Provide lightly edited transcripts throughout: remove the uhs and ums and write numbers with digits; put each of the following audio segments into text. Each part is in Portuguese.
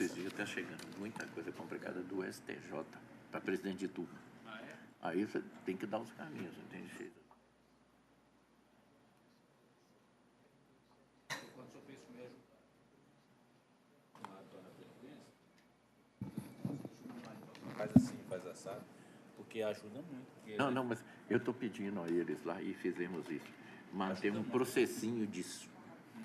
Esses dias está chegando muita coisa complicada do STJ para presidente de turma. Ah, é? Aí você tem que dar os caminhos, não tem jeito. Quando o senhor fez isso mesmo, na presidência, faz assim, faz assado, porque ajuda muito. Porque Não, mas eu estou pedindo a eles lá e fizemos isso. Manter um processinho disso.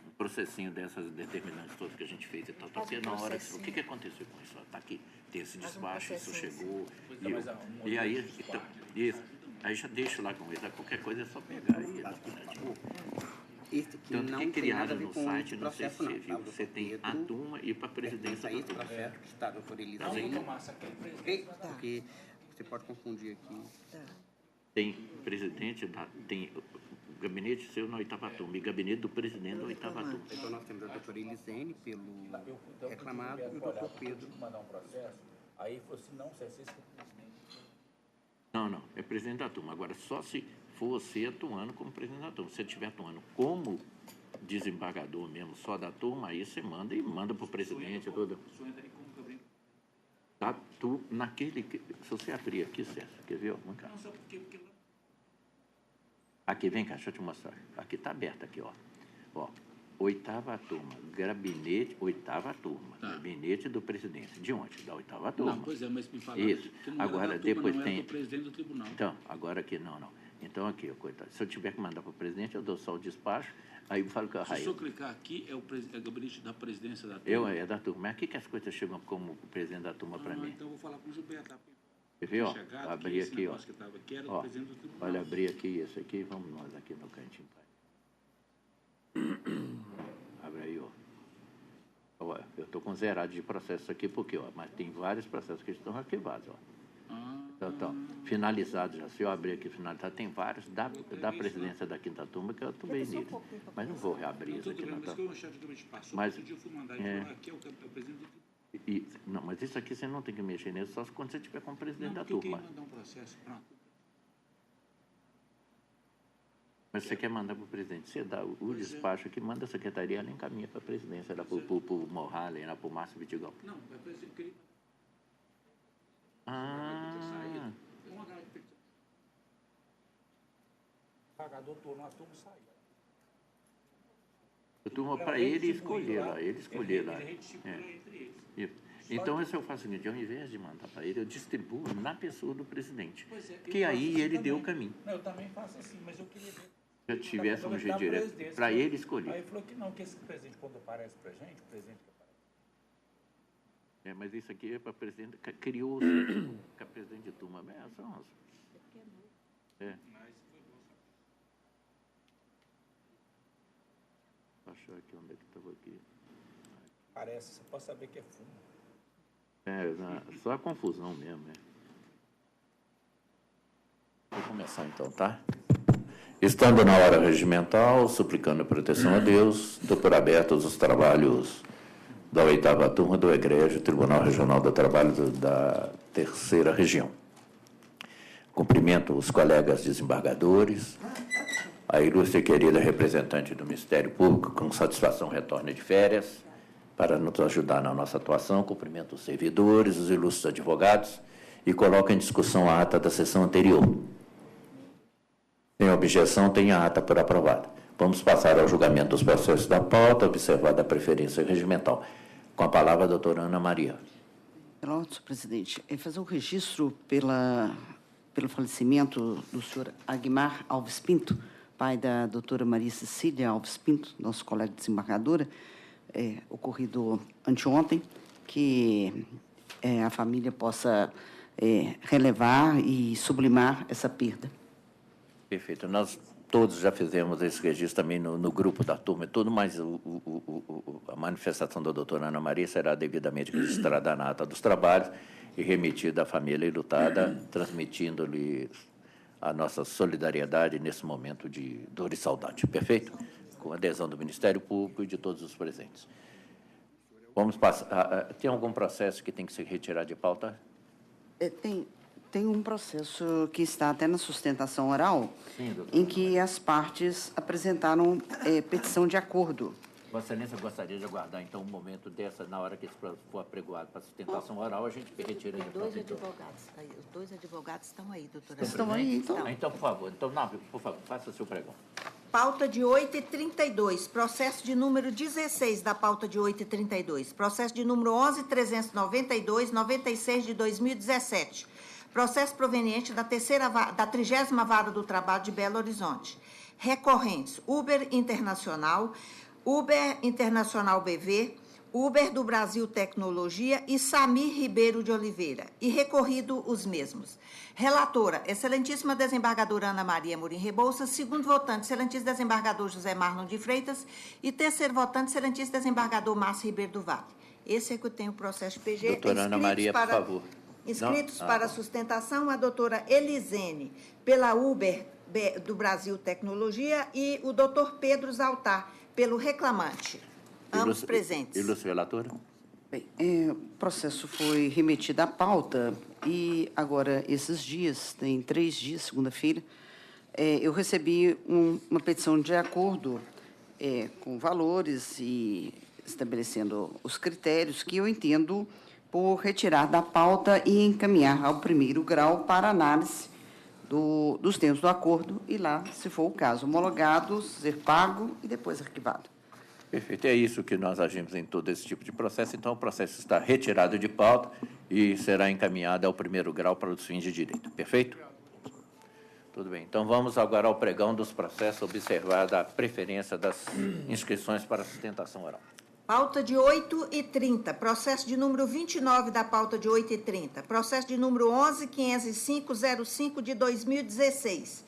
Um processinho dessas determinantes todas que a gente fez e tal. Porque na hora que... O que aconteceu com isso? Está aqui, tem esse despacho, isso chegou. E aí, então, isso, aí já deixo lá com eles. Qualquer coisa é só pegar aí. Este aqui Tanto não que tem criaram nada a ver no com site, o não sei se processo, você não. viu. Tá? Você tem a turma e para a presidência Esse da turma. processo que está, doutor Não, Elisandro. vou tomar, saquei o presidente. Porque você pode confundir aqui. Tem presidente, tem o gabinete seu na oitava turma e gabinete do presidente da oitava turma. Então nós temos a doutora Elisene pelo Então, reclamado e o doutor Pedro. Mandar um processo, aí falou assim, não, você é Não, é presidente da turma. Agora, só se for você atuando como presidente da turma. Se você estiver atuando como desembargador mesmo, só da turma, aí você manda e manda para o presidente. Tudo. O senhor entra aí como cabrinho? Tá, tu, naquele... Se você abrir aqui, César, quer ver? Ó, vem cá. Não, só porque Aqui, vem cá, deixa eu te mostrar. Aqui está aberto, aqui, ó. Ó, oitava turma, gabinete, oitava turma, gabinete do presidente. De onde? Da oitava turma. Não, pois é, mas me falaram isso. que não Agora, era da turma, depois não, tem... era do presidente do tribunal. Então, agora aqui, não. Então, aqui, ó, coitado. Se eu tiver que mandar para o presidente, eu dou só o despacho, aí eu falo que a Se o senhor clicar aqui, é o gabinete da presidência da turma. é da turma. Mas aqui que as coisas chegam como presidente da turma para mim. Então eu vou falar com o Gilberto. Quer ver, ó? Abrir aqui, ó. Ó, do tribunal. olha, abrir aqui esse aqui, vamos nós aqui no cantinho. Abre aí, ó. Ó, eu estou com zerado de processo aqui, porque, ó, mas tem vários processos que estão arquivados, ó. Então, finalizados já. Se eu abrir aqui finalizado, tem vários da presidência da quinta turma que eu tomei neles. Mas não vou reabrir isso aqui, não. Mas, não, mas isso aqui você não tem que mexer nisso, só quando você estiver como presidente da turma. Mas você quer mandar para o presidente, você dá o despacho aqui, manda a secretaria, ela encaminha para a presidência, lá para o Morrale, lá para o Márcio Vitigão. Não, é presidente que ele... Pagador turno, a turma saiu. A turma para ele escolher lá, Ele reticula entre eles. Então, eu faço o seguinte, ao invés de mandar para ele, eu distribuo na pessoa do presidente. Pois é, que aí assim ele também. deu o caminho. Não, eu também faço assim, mas eu queria ver. Se eu tivesse um jeito direto, para ele escolher. Aí ele falou que não, que esse presidente, quando aparece para gente, o presidente que aparece. Mas isso aqui é para presidente, criou com a presidente de turma. São as... Achar aqui onde é que estava aqui. Parece, você pode saber que é fumo. Só a confusão mesmo, Vou começar então, tá? Estando na hora regimental, suplicando proteção a Deus, dou por abertos os trabalhos da oitava turma do Egrégio Tribunal Regional do Trabalho da Terceira Região. Cumprimento os colegas desembargadores, a ilustre e querida representante do Ministério Público, com satisfação retorna de férias, para nos ajudar na nossa atuação. Cumprimento os servidores, os ilustres advogados, e coloco em discussão a ata da sessão anterior. Sem objeção, tenho a ata por aprovada. Vamos passar ao julgamento dos processos da pauta, observada a preferência regimental. Com a palavra, a doutora Ana Maria. Senhor presidente, fazer o registro pelo falecimento do senhor Aguimar Alves Pinto, pai da doutora Maria Cecília Alves Pinto, nosso colega desembargadora, ocorrido anteontem, que a família possa relevar e sublimar essa perda. Perfeito. Nós todos já fizemos esse registro também no grupo da turma e tudo, mas a manifestação da doutora Ana Maria será devidamente registrada na ata dos trabalhos e remetida à família enlutada, transmitindo-lhe a nossa solidariedade nesse momento de dor e saudade. Perfeito? Com a adesão do Ministério Público e de todos os presentes. Vamos passar... Tem algum processo que tem que ser retirado de pauta? Tem um processo que está até na sustentação oral, sim, doutor, em que as partes apresentaram petição de acordo. Vossa Excelência gostaria de aguardar, então, um momento dessa, na hora que esse processo for apregoado para sustentação oral, a gente retira de pauta. Os dois advogados estão aí, doutora. Estão aí, então. Então, por favor, por favor, faça o seu pregão. Pauta de 8h32, processo de número 16 da pauta de 8h32, processo de número 11.392, 96 de 2017, processo proveniente da 30ª Vara do Trabalho de Belo Horizonte. Recorrentes: Uber Internacional, Uber Internacional BV, Uber do Brasil Tecnologia e Samir Ribeiro de Oliveira, e recorrido os mesmos. Relatora, excelentíssima desembargadora Ana Maria Amorim Rebouças. Segundo votante, excelentíssimo desembargador José Marlon de Freitas. E terceiro votante, excelentíssimo desembargador Márcio Ribeiro do Vale. Esse é que eu tenho o processo PG. Doutora Ana Maria, por favor. Inscritos para sustentação, a doutora Elisene, pela Uber do Brasil Tecnologia, e o doutor Pedro Zaltar, pelo reclamante. Ambos presentes. Ilustre relatora. Bem, o processo foi remetido à pauta e agora, esses dias, tem 3 dias, segunda-feira, eu recebi uma petição de acordo com valores e estabelecendo os critérios que eu entendo por retirar da pauta e encaminhar ao primeiro grau para análise dos termos do acordo e lá, se for o caso, homologado, ser pago e depois arquivado. Perfeito, é isso que nós agimos em todo esse tipo de processo. Então, o processo está retirado de pauta e será encaminhado ao primeiro grau para os fins de direito. Perfeito? Tudo bem. Então, vamos agora ao pregão dos processos, observada a preferência das inscrições para sustentação oral. Pauta de 8h30, processo de número 29 da pauta de 8h30, processo de número 11.50505 de 2016,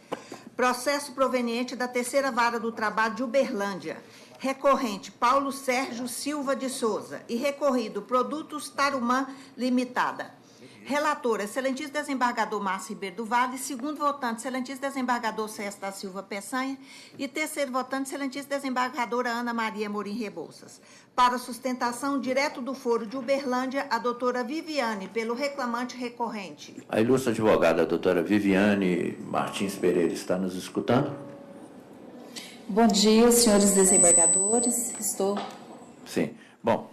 processo proveniente da 3ª Vara do Trabalho de Uberlândia. Recorrente: Paulo Sérgio Silva de Souza, e recorrido: Produtos Tarumã Limitada. Relator, excelentíssimo desembargador Márcio Ribeiro do Vale. Segundo votante, excelentíssimo desembargador César da Silva Peçanha. E terceiro votante, excelentíssima desembargadora Ana Maria Amorim Rebouças. Para sustentação, direto do foro de Uberlândia, a doutora Viviane, pelo reclamante recorrente. A ilustre advogada, a doutora Viviane Martins Pereira, está nos escutando? Bom dia, senhores desembargadores. Estou. Sim. Bom,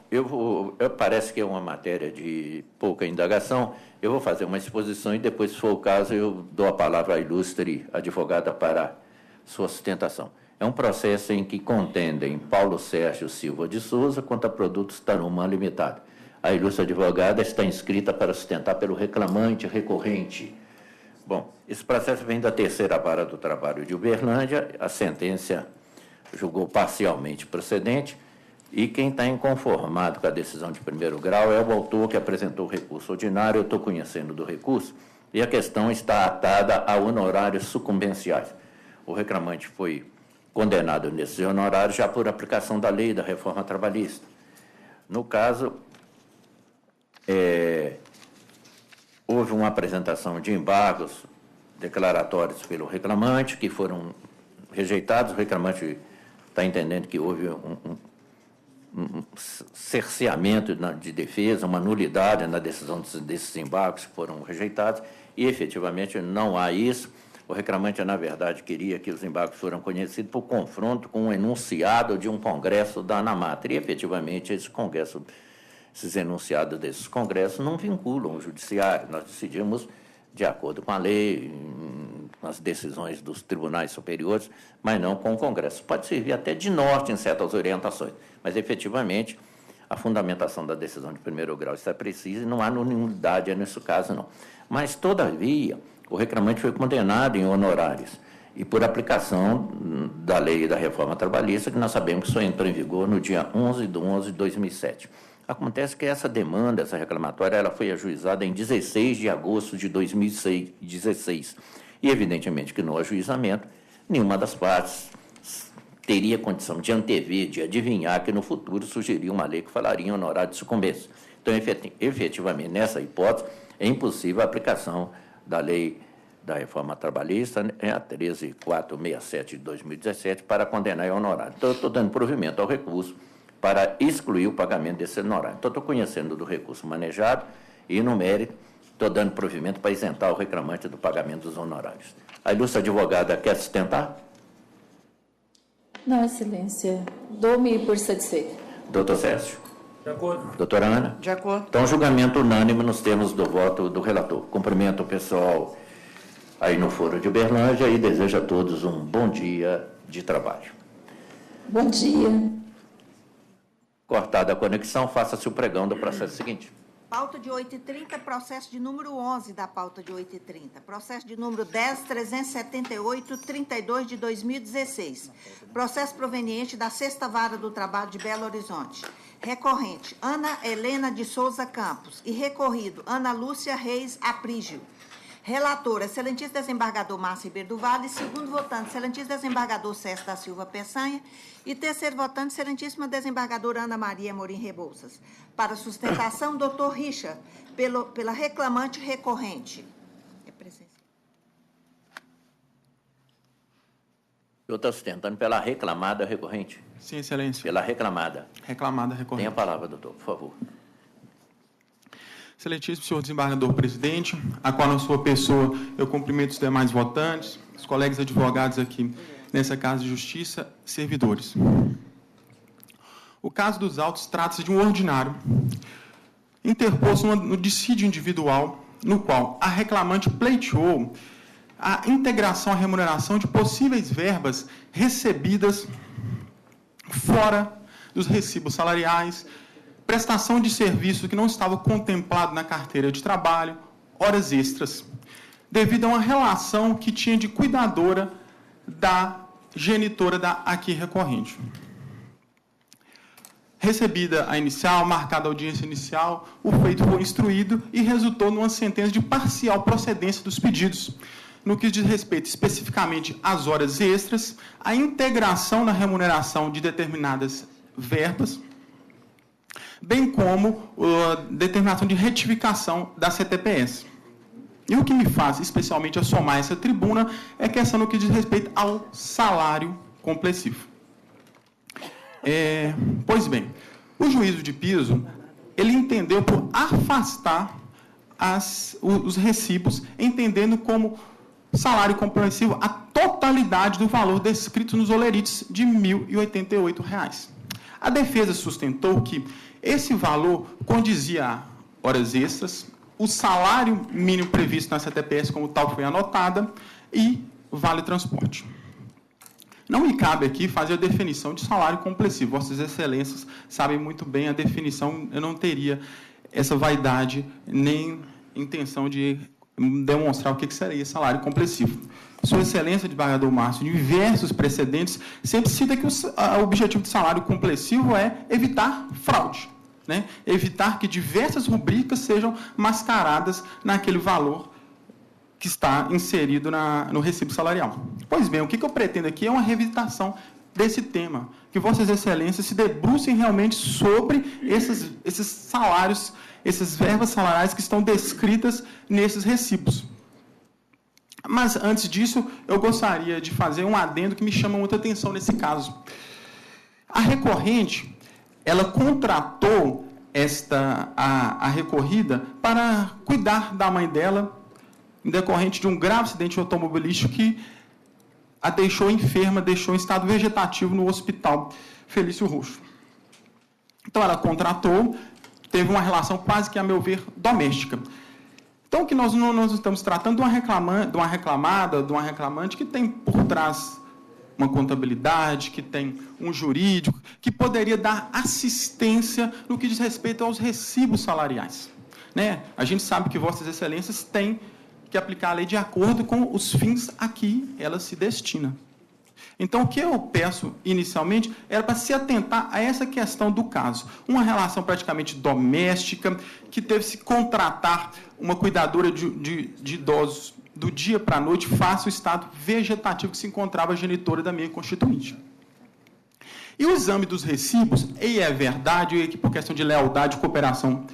parece que é uma matéria de pouca indagação. Eu vou fazer uma exposição e depois, se for o caso, eu dou a palavra à ilustre advogada para sua sustentação. É um processo em que contendem Paulo Sérgio Silva de Souza contra Produtos Tarumã Limitada. A ilustre advogada está inscrita para sustentar pelo reclamante recorrente. Bom, esse processo vem da 3ª Vara do Trabalho de Uberlândia. A sentença julgou parcialmente procedente. E quem está inconformado com a decisão de primeiro grau é o autor que apresentou o recurso ordinário. Eu estou conhecendo do recurso e a questão está atada a honorários sucumbenciais. O reclamante foi condenado nesses honorários já por aplicação da lei da reforma trabalhista. No caso, houve uma apresentação de embargos declaratórios pelo reclamante, que foram rejeitados. O reclamante está entendendo que houve um cerceamento de defesa, uma nulidade na decisão desses embargos que foram rejeitados, e efetivamente não há isso. O reclamante, na verdade, queria que os embargos fossem conhecidos por confronto com o enunciado de um congresso da ANAMATRE, e efetivamente esses enunciados desses congressos não vinculam o judiciário. Nós decidimos de acordo com a lei, com as decisões dos tribunais superiores, mas não com o Congresso. Pode servir até de norte em certas orientações, mas, efetivamente, a fundamentação da decisão de primeiro grau está precisa e não há nulidade nesse caso, não. Mas, todavia, o reclamante foi condenado em honorários e por aplicação da lei da reforma trabalhista, que nós sabemos que só entrou em vigor no dia 11/11/2007. Acontece que essa demanda, essa reclamatória, ela foi ajuizada em 16 de agosto de 2016. E, evidentemente, que no ajuizamento, nenhuma das partes teria condição de antever, de adivinhar que no futuro surgiria uma lei que falaria em honorário de sucumbência. Então, efetivamente, nessa hipótese, é impossível a aplicação da lei da reforma trabalhista, a 13.467 de 2017, para condenar em honorário. Então, eu estou dando provimento ao recurso para excluir o pagamento desse honorário. Então, estou conhecendo do recurso manejado e, no mérito, estou dando provimento para isentar o reclamante do pagamento dos honorários. A ilustre advogada quer sustentar? Não, Excelência. Dou-me por satisfeita. Doutor Cécio. De acordo. Doutora Ana. De acordo. Então, julgamento unânime nos termos do voto do relator. Cumprimento o pessoal aí no Foro de Uberlândia e desejo a todos um bom dia de trabalho. Bom dia. Cortada a conexão, faça-se o pregão do processo seguinte. Pauta de 8h30, processo de número 11 da pauta de 8h30. Processo de número 10.378/32 de 2016. Processo proveniente da 6ª Vara do Trabalho de Belo Horizonte. Recorrente, Ana Helena de Souza Campos. E recorrido, Ana Lúcia Reis Aprígio. Relator, excelentíssimo desembargador Márcio Ribeiro do Vale. Segundo votante, excelentíssimo desembargador César da Silva Peçanha. E terceiro votante, excelentíssima desembargadora Ana Maria Amorim Rebouças. Para sustentação, doutor Richard, pela reclamante recorrente. É presença. Eu estou sustentando pela reclamada recorrente. Sim, Excelência. Pela reclamada. Reclamada, recorrente. Tem a palavra, doutor, por favor. Excelentíssimo senhor desembargador-presidente, a qual na sua pessoa eu cumprimento os demais votantes, os colegas advogados aqui nessa Casa de Justiça, servidores. O caso dos autos trata-se de um ordinário interposto no dissídio individual, no qual a reclamante pleiteou a integração à remuneração de possíveis verbas recebidas fora dos recibos salariais, prestação de serviço que não estava contemplado na carteira de trabalho, horas extras, devido a uma relação que tinha de cuidadora da genitora da aqui recorrente. Recebida a inicial, marcada a audiência inicial, o feito foi instruído e resultou numa sentença de parcial procedência dos pedidos, no que diz respeito especificamente às horas extras, à integração na remuneração de determinadas verbas, bem como a determinação de retificação da CTPS. E o que me faz especialmente assomar essa tribuna é a questão no que diz respeito ao salário complessivo. Pois bem, o juízo de piso, ele entendeu por afastar os recibos, entendendo como salário complessivo a totalidade do valor descrito nos olerites de R$ 1.088. A defesa sustentou que esse valor condizia a horas extras, o salário mínimo previsto na CTPS, como tal foi anotada, e vale transporte. Não me cabe aqui fazer a definição de salário complessivo. Vossas Excelências sabem muito bem a definição, eu não teria essa vaidade nem intenção de demonstrar o que seria salário complessivo. Sua Excelência, desembargador Márcio, em diversos precedentes, sempre cita que o objetivo de salário complessivo é evitar fraude, né? Evitar que diversas rubricas sejam mascaradas naquele valor que está inserido no recibo salarial. Pois bem, o que eu pretendo aqui é uma revisitação desse tema, que Vossas Excelências se debrucem realmente sobre esses salários, essas verbas salariais que estão descritas nesses recibos. Mas, antes disso, eu gostaria de fazer um adendo que me chama muita atenção nesse caso. A recorrente, ela contratou a recorrida para cuidar da mãe dela, em decorrente de um grave acidente automobilístico que a deixou enferma, deixou em estado vegetativo no Hospital Felício Roxo. Então, ela contratou, teve uma relação quase que, a meu ver, doméstica. Então, o que nós estamos tratando de uma reclamada, de uma reclamante que tem por trás uma contabilidade, que tem um jurídico, que poderia dar assistência no que diz respeito aos recibos salariais, né? A gente sabe que Vossas Excelências têm que aplicar a lei de acordo com os fins a que ela se destina. Então, o que eu peço inicialmente era para se atentar a essa questão do caso. Uma relação praticamente doméstica, que teve que se contratar uma cuidadora de idosos do dia para a noite, face ao estado vegetativo que se encontrava a genitora da minha constituinte. E o exame dos recibos, e é verdade, e por questão de lealdade e cooperação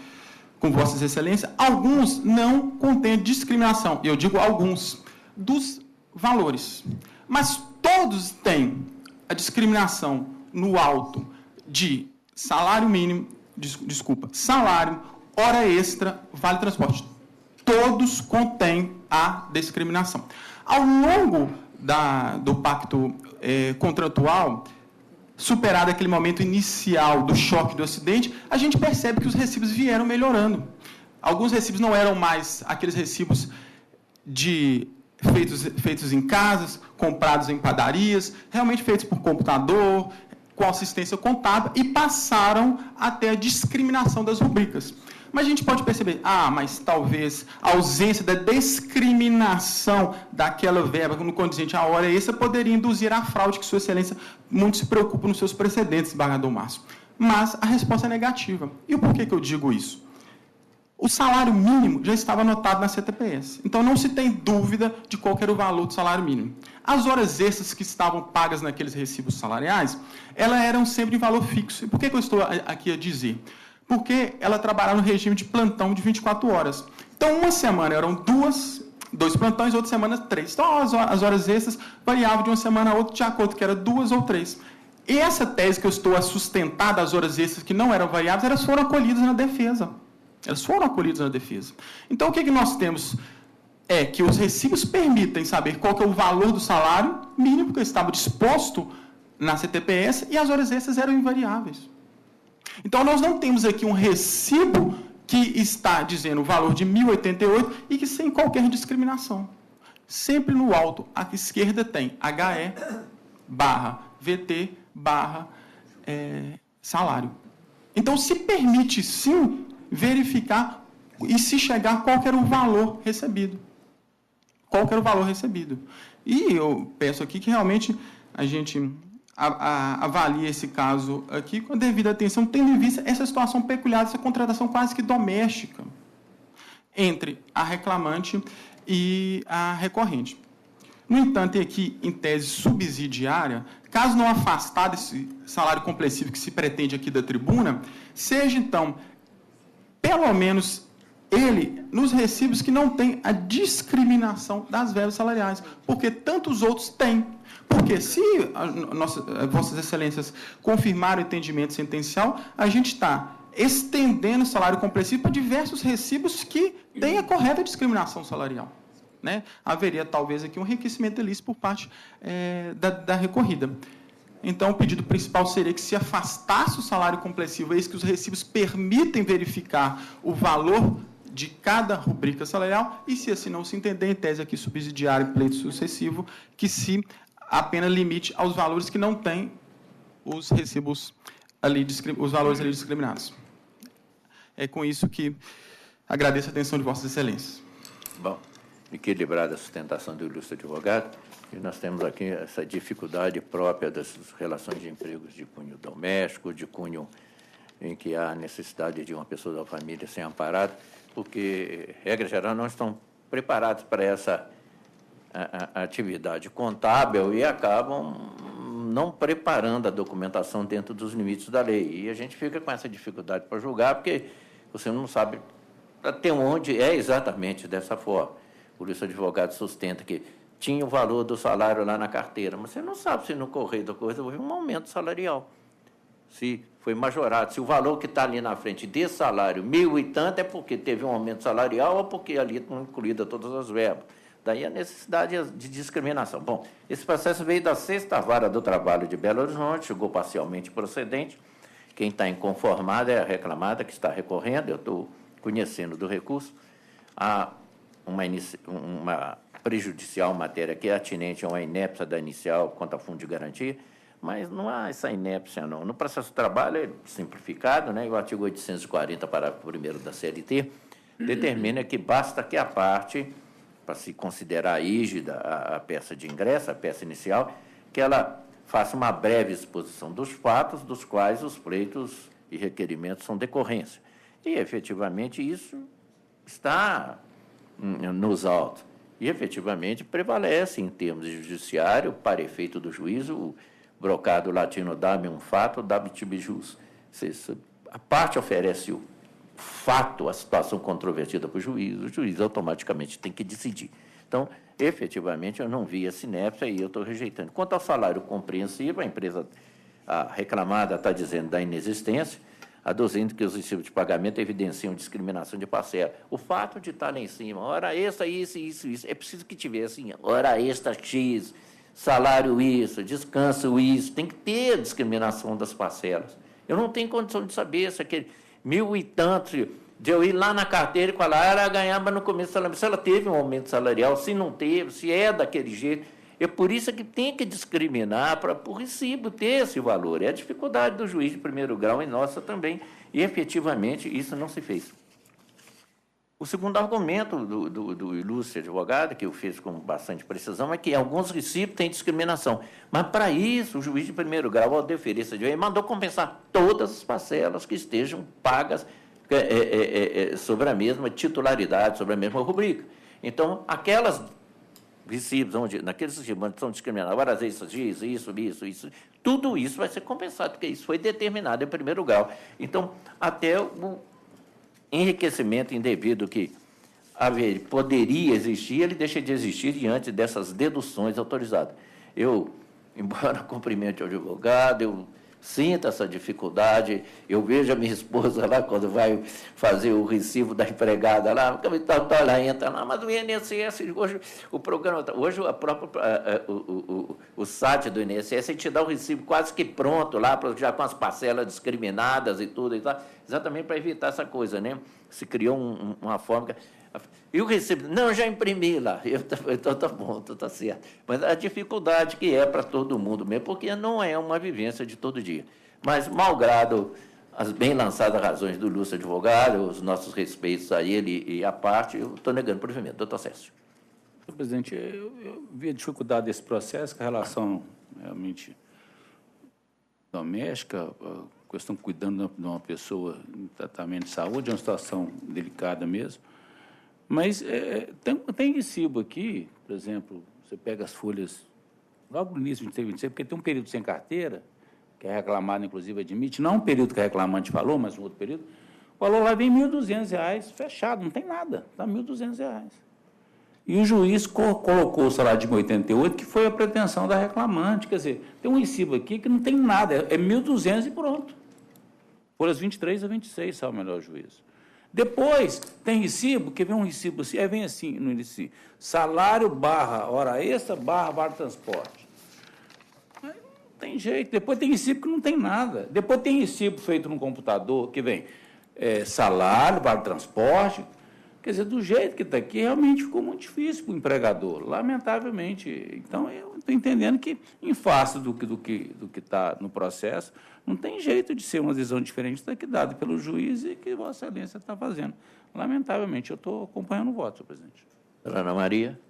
com Vossas Excelências, alguns não contêm discriminação, e eu digo alguns, dos valores. Mas todos têm a discriminação no alto de salário mínimo, salário, hora extra, vale transporte. Todos contêm a discriminação. Ao longo do pacto contratual, superado aquele momento inicial do choque do acidente, a gente percebe que os recibos vieram melhorando. Alguns recibos não eram mais aqueles recibos feitos em casas, comprados em padarias, realmente feitos por computador, com assistência contábil, e passaram até a discriminação das rubricas. Mas a gente pode perceber, mas talvez a ausência da discriminação daquela verba no condizente à hora extra poderia induzir a fraude, que Sua Excelência muito se preocupa nos seus precedentes, desembargador Márcio. Mas a resposta é negativa. E o porquê que eu digo isso? O salário mínimo já estava anotado na CTPS. Então, não se tem dúvida de qual era o valor do salário mínimo. As horas extras que estavam pagas naqueles recibos salariais, elas eram sempre em valor fixo. E por que eu estou aqui a dizer? Porque ela trabalhava no regime de plantão de 24 horas. Então, uma semana eram dois plantões, outra semana 3. Então, as horas extras variavam de uma semana a outra, de acordo que era 2 ou 3. E essa tese que eu estou a sustentar das horas extras que não eram variáveis, elas foram acolhidas na defesa. Elas foram acolhidas na defesa. Então, o que nós temos é que os recibos permitem saber qual que é o valor do salário mínimo que estava disposto na CTPS e as horas extras eram invariáveis. Então, nós não temos aqui um recibo que está dizendo o valor de 1.088 e que sem qualquer discriminação. Sempre no alto, à esquerda tem HE/VT/salário. Então, se permite, sim, verificar e se chegar qual que era o valor recebido. Qual que era o valor recebido. E eu peço aqui que realmente a gente avalie esse caso aqui com a devida atenção, tendo em vista essa situação peculiar, essa contratação quase que doméstica entre a reclamante e a recorrente. No entanto, e aqui em tese subsidiária, caso não afastado esse salário complessivo que se pretende aqui da tribuna, seja, então, pelo menos ele, nos recibos que não tem a discriminação das verbas salariais, porque tantos outros têm. Porque se Vossas Excelências confirmarem o entendimento sentencial, a gente está estendendo o salário complessivo para diversos recibos que têm a correta discriminação salarial. Né? Haveria, talvez, aqui um enriquecimento ilícito por parte da recorrida. Então, o pedido principal seria que se afastasse o salário complessivo, eis que os recibos permitem verificar o valor de cada rubrica salarial, e, se assim não se entender, em tese aqui subsidiário e pleito sucessivo, que se apenas limite aos valores que não têm os recibos ali, os valores ali discriminados. É com isso que agradeço a atenção de Vossas Excelências. Bom, equilibrada a sustentação do ilustre advogado, e nós temos aqui essa dificuldade própria das relações de empregos de cunho doméstico, de cunho em que há necessidade de uma pessoa da família ser amparada, porque, regra geral, não estão preparados para essa atividade contábil e acabam não preparando a documentação dentro dos limites da lei. E a gente fica com essa dificuldade para julgar, porque você não sabe até onde é exatamente dessa forma. Por isso, o advogado sustenta que tinha o valor do salário lá na carteira, mas você não sabe se no correio da coisa houve um aumento salarial, se foi majorado, se o valor que está ali na frente desse salário, 1.000 e tanto, é porque teve um aumento salarial ou porque ali estão incluídas todas as verbas. Daí a necessidade de discriminação. Bom, esse processo veio da 6ª Vara do Trabalho de Belo Horizonte, chegou parcialmente procedente. Quem está inconformado é a reclamada, que está recorrendo, eu estou conhecendo do recurso. Há uma prejudicial matéria que é atinente a uma inépcia da inicial quanto a fundo de garantia, mas não há essa inépcia, não. No processo de trabalho é simplificado, né? O artigo 840, parágrafo 1º da CLT, determina que basta que a parte, para se considerar rígida a peça de ingresso, a peça inicial, que ela faça uma breve exposição dos fatos dos quais os pleitos e requerimentos são decorrência. E, efetivamente, isso está nos autos. E, efetivamente, prevalece, em termos de judiciário, para efeito do juízo, o brocado latino dame um fato, dabitib jus. A parte oferece o fato, a situação controvertida para o juiz automaticamente tem que decidir. Então, efetivamente, eu não vi a inépcia e eu estou rejeitando. Quanto ao salário compreensível, a reclamada está dizendo da inexistência, aduzindo que os recibos de pagamento evidenciam discriminação de parcela. O fato de estar lá em cima, hora extra, isso, é preciso que tivesse, hora extra, X, salário isso, descanso isso, tem que ter a discriminação das parcelas. Eu não tenho condição de saber se aquele 1.000 e tantos, de eu ir lá na carteira e falar, ela ganhava no começo salarial, se ela teve um aumento salarial, se não teve, se é daquele jeito. É por isso que tem que discriminar para o recibo ter esse valor. É a dificuldade do juiz de primeiro grau e nossa também. E, efetivamente, isso não se fez. O segundo argumento do ilustre advogado, que eu fiz com bastante precisão, é que alguns recibos têm discriminação. Mas, para isso, o juiz de primeiro grau, ao deferir essa direito, mandou compensar todas as parcelas que estejam pagas sobre a mesma titularidade, sobre a mesma rubrica. Então, aquelas recibos, naqueles recibos onde são discriminados, várias vezes isso, tudo isso vai ser compensado, porque isso foi determinado em primeiro grau. Então, até o enriquecimento indevido que poderia existir, ele deixa de existir diante dessas deduções autorizadas. Eu, embora cumprimente o advogado, eu sinto essa dificuldade, eu vejo a minha esposa lá, quando vai fazer o recibo da empregada lá, ela entra lá, mas o INSS, hoje o programa, hoje o site do INSS te dá o recibo quase que pronto lá, já com as parcelas discriminadas e tudo, e tal, exatamente para evitar essa coisa, né? Se criou uma forma... E o recibo? Não, já imprimi lá. Então, tá bom, tá certo. Mas a dificuldade que é para todo mundo mesmo, porque não é uma vivência de todo dia. Mas, malgrado as bem lançadas razões do ilustre advogado, os nossos respeitos a ele e à parte, eu estou negando o provimento. Doutor Cécio. Senhor presidente, eu vi a dificuldade desse processo, com a relação realmente doméstica, a questão cuidando de uma pessoa em tratamento de saúde, é uma situação delicada mesmo. Mas tem recibo aqui, por exemplo, você pega as folhas, logo no início de 26, porque tem um período sem carteira, que é reclamado, inclusive, admite, não um período que a reclamante falou, mas um outro período, o valor lá vem R$ 1.200, fechado, não tem nada, está R$ 1.200. E o juiz colocou o salário de 88, que foi a pretensão da reclamante, quer dizer, tem um recibo aqui que não tem nada, é 1.200 e pronto. Folhas 23 a 26, sabe o melhor juízo. Depois, tem recibo, que vem um recibo assim, vem assim, no início, salário barra hora extra barra vale transporte. Mas não tem jeito. Depois tem recibo que não tem nada. Depois tem recibo feito no computador, que vem salário, vale transporte. Quer dizer, do jeito que está aqui, realmente ficou muito difícil para o empregador, lamentavelmente. Então, eu estou entendendo que, em face do que está no processo, não tem jeito de ser uma decisão diferente da que dada pelo juiz e que Vossa Excelência está fazendo. Lamentavelmente, eu estou acompanhando o voto, senhor presidente. Ana Maria.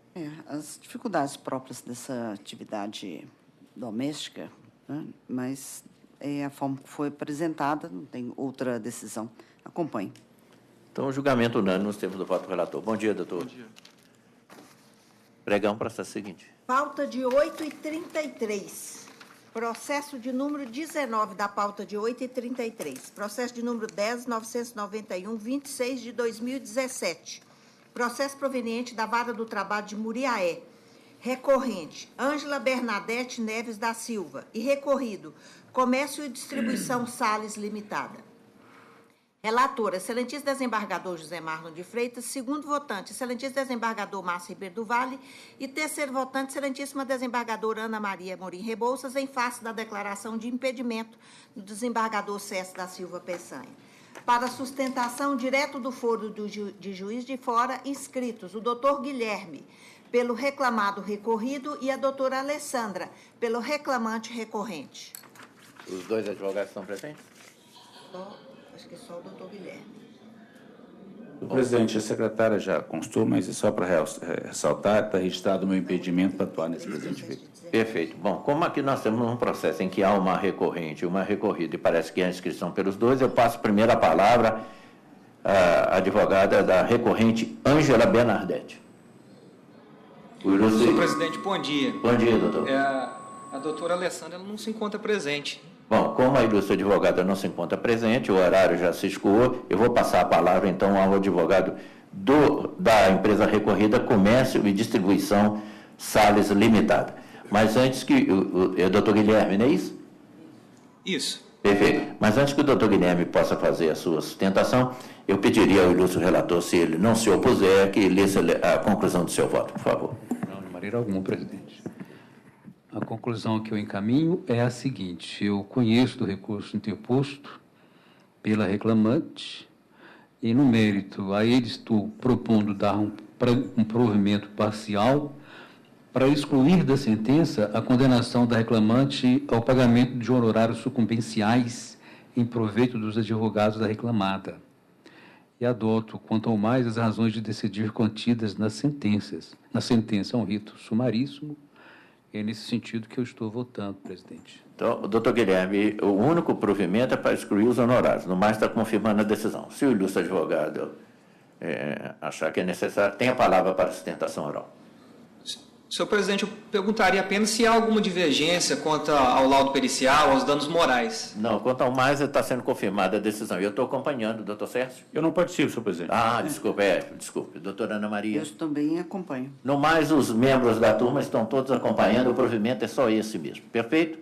As dificuldades próprias dessa atividade doméstica, né, mas é a forma que foi apresentada, não tem outra decisão. Acompanhe. Então, o julgamento unânime nos termos do voto do relator. Bom dia, doutor. Bom dia. Pregão, processo seguinte. Pauta de 8h33. Processo de número 19 da pauta de 8h33. Processo de número 10.991, 26 de 2017. Processo proveniente da Vara do Trabalho de Muriaé. Recorrente, Ângela Bernadette Neves da Silva. E recorrido, Comércio e Distribuição Sales Limitada. Relator, excelentíssimo desembargador José Marlon de Freitas. Segundo votante, excelentíssimo desembargador Márcio Ribeiro do Vale. E terceiro votante, excelentíssima desembargadora Ana Maria Morim Rebouças, em face da declaração de impedimento do desembargador César da Silva Peçanha. Para sustentação direto do foro de juiz de fora, inscritos o doutor Guilherme, pelo reclamado recorrido, e a doutora Alessandra, pelo reclamante recorrente. Os dois advogados estão presentes? Acho que só o doutor Guilherme. Senhor presidente, a secretária já constou, mas é só para ressaltar, está registrado o meu impedimento para atuar nesse presente feito. Perfeito. Bom, como aqui nós temos um processo em que há uma recorrente e uma recorrida, e parece que há inscrição pelos dois, eu passo primeiro a palavra à advogada da recorrente, Ângela Bernadette. Senhor presidente, bom dia. Bom dia, doutor. A doutora Alessandra ela não se encontra presente. Bom, como a ilustre advogada não se encontra presente, o horário já se escoou, eu vou passar a palavra, então, ao advogado da empresa recorrida, Comércio e Distribuição Sales Limitada. Mas antes que... É o doutor Guilherme, não é isso? Isso. Perfeito. Mas antes que o doutor Guilherme possa fazer a sua sustentação, eu pediria ao ilustre relator, se ele não se opuser, que lesse a conclusão do seu voto, por favor. Não, de maneira alguma, presidente. A conclusão que eu encaminho é a seguinte: eu conheço do recurso interposto pela reclamante e, no mérito, a ele estou propondo dar um provimento parcial para excluir da sentença a condenação da reclamante ao pagamento de honorários sucumbenciais em proveito dos advogados da reclamada. E adoto, quanto ao mais, as razões de decidir contidas nas sentenças. Na sentença, é um rito sumaríssimo. É nesse sentido que eu estou votando, presidente. Então, doutor Guilherme, o único provimento é para excluir os honorários. No mais, está confirmando a decisão. Se o ilustre advogado achar que é necessário, tem a palavra para sustentação oral. Senhor presidente, eu perguntaria apenas se há alguma divergência quanto ao laudo pericial, aos danos morais. Não, quanto ao mais, está sendo confirmada a decisão. Eu estou acompanhando, doutor Sérgio. Eu não participo, senhor presidente. Desculpe. Doutora Ana Maria. Eu também acompanho. No mais, os membros da turma estão todos acompanhando, o provimento é só esse mesmo. Perfeito?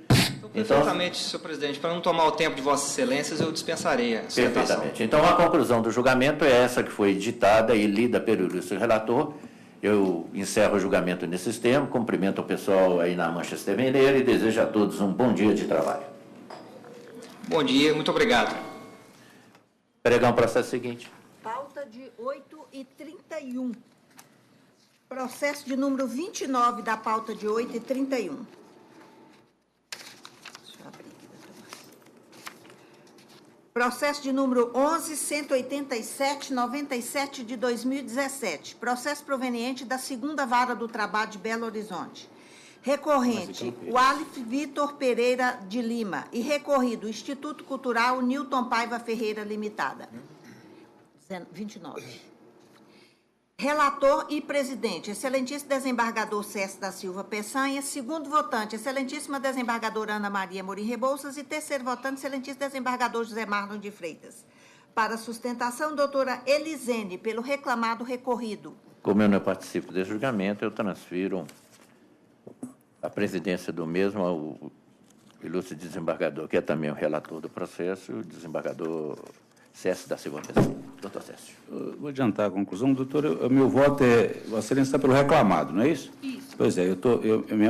Perfeitamente, senhor presidente. Para não tomar o tempo de vossas excelências, eu dispensarei a sustentação. Perfeitamente. Então, a conclusão do julgamento é essa que foi ditada e lida pelo ilustre relator. Eu encerro o julgamento nesses termos, cumprimento o pessoal aí na Manchester Mineira e desejo a todos um bom dia de trabalho. Bom dia, muito obrigado. Pregar o processo seguinte. Pauta de 8h31. Processo de número 29 da pauta de 8h31. Deixa eu abrir aqui, doutor Márcio. Processo de número 11.187/97 de 2017. Processo proveniente da 2ª Vara do Trabalho de Belo Horizonte. Recorrente, o Alif Vitor Pereira de Lima. E recorrido, Instituto Cultural Newton Paiva Ferreira Limitada. 29. Relator e presidente, excelentíssimo desembargador César da Silva Peçanha. Segundo votante, excelentíssima desembargadora Ana Maria Morim Rebouças. E terceiro votante, excelentíssimo desembargador José Marlon de Freitas. Para sustentação, doutora Elisene, pelo reclamado recorrido. Como eu não participo desse julgamento, eu transfiro a presidência do mesmo ao ilustre desembargador, que é também o relator do processo, o desembargador César da Silva Peçanha. Doutor César. Vou adiantar a conclusão. Doutor, o meu voto é... Vossa Excelência está pelo reclamado, não é isso? Isso. Pois é,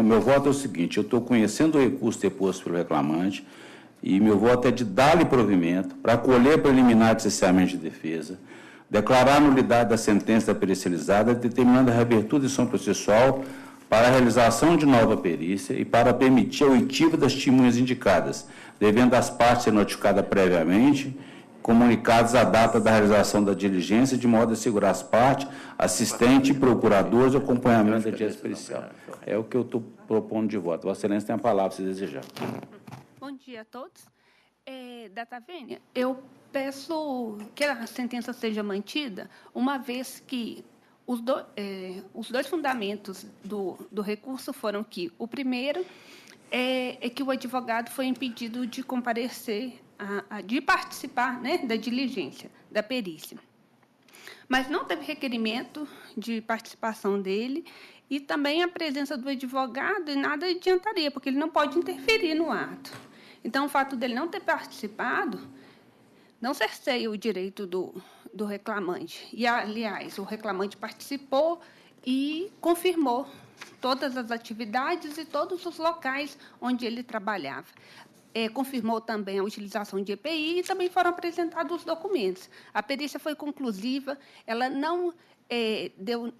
meu voto é o seguinte: eu estou conhecendo o recurso deposto pelo reclamante e meu voto é de dar-lhe provimento para acolher preliminar de cesseamento de defesa, declarar a nulidade da sentença da pericializada, determinando a reabertura de ação processual para a realização de nova perícia e para permitir a oitiva das testemunhas indicadas, devendo as partes ser notificadas previamente, comunicados à data da realização da diligência, de modo a assegurar as partes, assistente, procuradores, acompanhamento da diligência pericial. É o que eu estou propondo de voto. Vossa Excelência tem a palavra, se desejar. Bom dia a todos. Data vênia, eu peço que a sentença seja mantida, uma vez que os dois fundamentos do recurso foram que o primeiro é que o advogado foi impedido de comparecer, de participar, né, da diligência, da perícia. Mas não teve requerimento de participação dele e também a presença do advogado nada adiantaria, porque ele não pode interferir no ato. Então, o fato dele não ter participado não cerceia o direito do reclamante. E, aliás, o reclamante participou e confirmou todas as atividades e todos os locais onde ele trabalhava. Confirmou também a utilização de EPI e também foram apresentados os documentos. A perícia foi conclusiva, ela não deu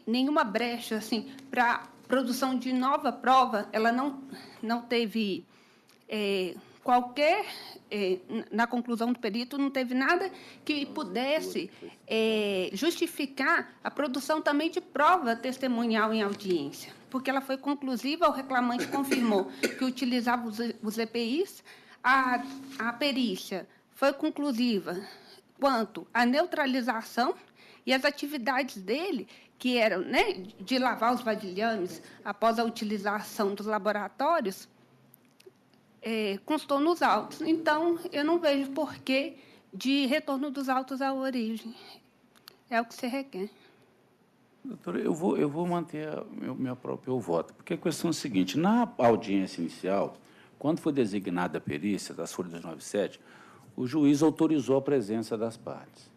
nenhuma brecha assim, para produção de nova prova, ela não teve qualquer, na conclusão do perito, não teve nada que pudesse justificar a produção também de prova testemunhal em audiência, porque ela foi conclusiva, o reclamante confirmou que utilizava os EPIs, a perícia foi conclusiva quanto à neutralização e as atividades dele, que eram, né, de lavar os vasilhames após a utilização dos laboratórios, constou nos autos. Então, eu não vejo porquê de retorno dos autos à origem. É o que se requer. Doutora, eu vou manter meu próprio voto, porque a questão é a seguinte: na audiência inicial, quando foi designada a perícia das folhas 297, o juiz autorizou a presença das partes.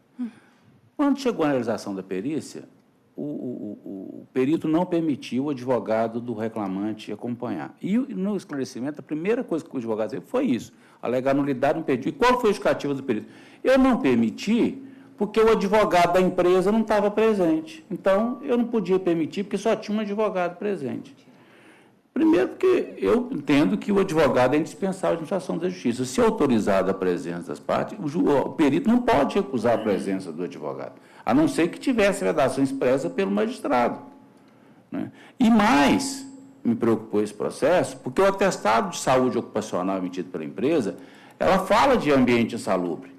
Quando chegou a realização da perícia, o perito não permitiu o advogado do reclamante acompanhar. E no esclarecimento, a primeira coisa que o advogado fez foi isso, alegar nulidade, não permitiu. E qual foi a justificativa do perito? Eu não permiti porque o advogado da empresa não estava presente. Então, eu não podia permitir porque só tinha um advogado presente. Primeiro, porque eu entendo que o advogado é indispensável à administração da justiça. Se autorizada a presença das partes, o perito não pode recusar a presença do advogado, a não ser que tivesse vedação expressa pelo magistrado, né? E mais, me preocupou esse processo, porque o atestado de saúde ocupacional emitido pela empresa, ela fala de ambiente insalubre.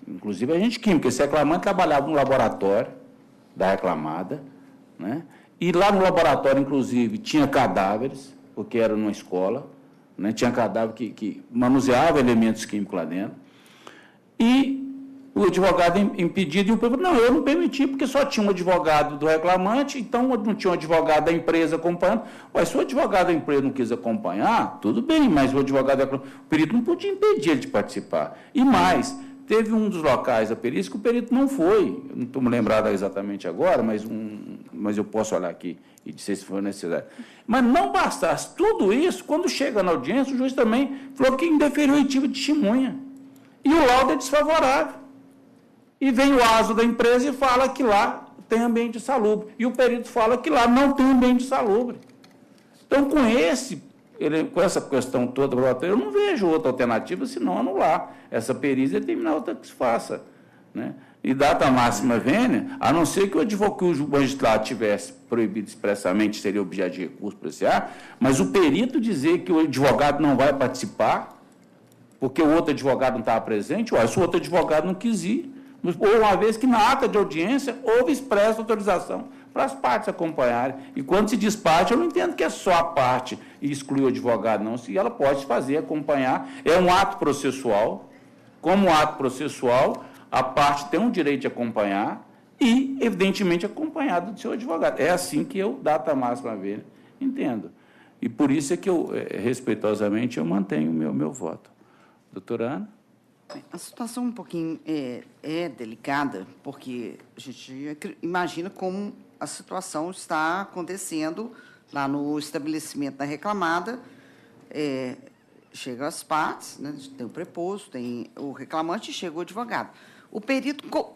Inclusive, agente químico, esse reclamante trabalhava no laboratório da reclamada, né? E lá no laboratório, inclusive, tinha cadáveres, porque era numa escola, né? Tinha cadáver que manuseava elementos químicos lá dentro. E o advogado impedido, e o prefeito, não, eu não permiti, porque só tinha um advogado do reclamante, então não tinha um advogado da empresa acompanhando. Mas se o advogado da empresa não quis acompanhar, tudo bem, mas o advogado, o perito não podia impedir ele de participar. E mais, teve um dos locais da perícia que o perito não foi, eu não estou me lembrado exatamente agora, mas eu posso olhar aqui e dizer se for necessário. Mas não bastasse tudo isso, quando chega na audiência, o juiz também falou que indeferiu o tipo de testemunha. E o laudo é desfavorável. E vem o ASO da empresa e fala que lá tem ambiente insalubre. E o perito fala que lá não tem ambiente insalubre. Então, com essa questão toda, eu não vejo outra alternativa senão anular essa perícia e determinar outra que se faça, né? E data máxima vênia, a não ser que o magistrado tivesse proibido expressamente, seria objeto de recurso policial, mas o perito dizer que o advogado não vai participar, porque o outro advogado não estava presente, se o outro advogado não quis ir, ou uma vez que na ata de audiência houve expressa autorização para as partes acompanharem. E quando se diz parte, eu não entendo que é só a parte e exclui o advogado, não. Se ela pode fazer, acompanhar, é um ato processual. Como ato processual, a parte tem o direito de acompanhar e, evidentemente, acompanhado do seu advogado. É assim que eu, data máxima vênia, entendo. E por isso é que eu, respeitosamente, eu mantenho o meu voto. Doutora Ana? A situação um pouquinho é delicada, porque a gente imagina como a situação está acontecendo lá no estabelecimento da reclamada. Chegam as partes, né, tem o preposto, tem o reclamante e chega o advogado. O perito, o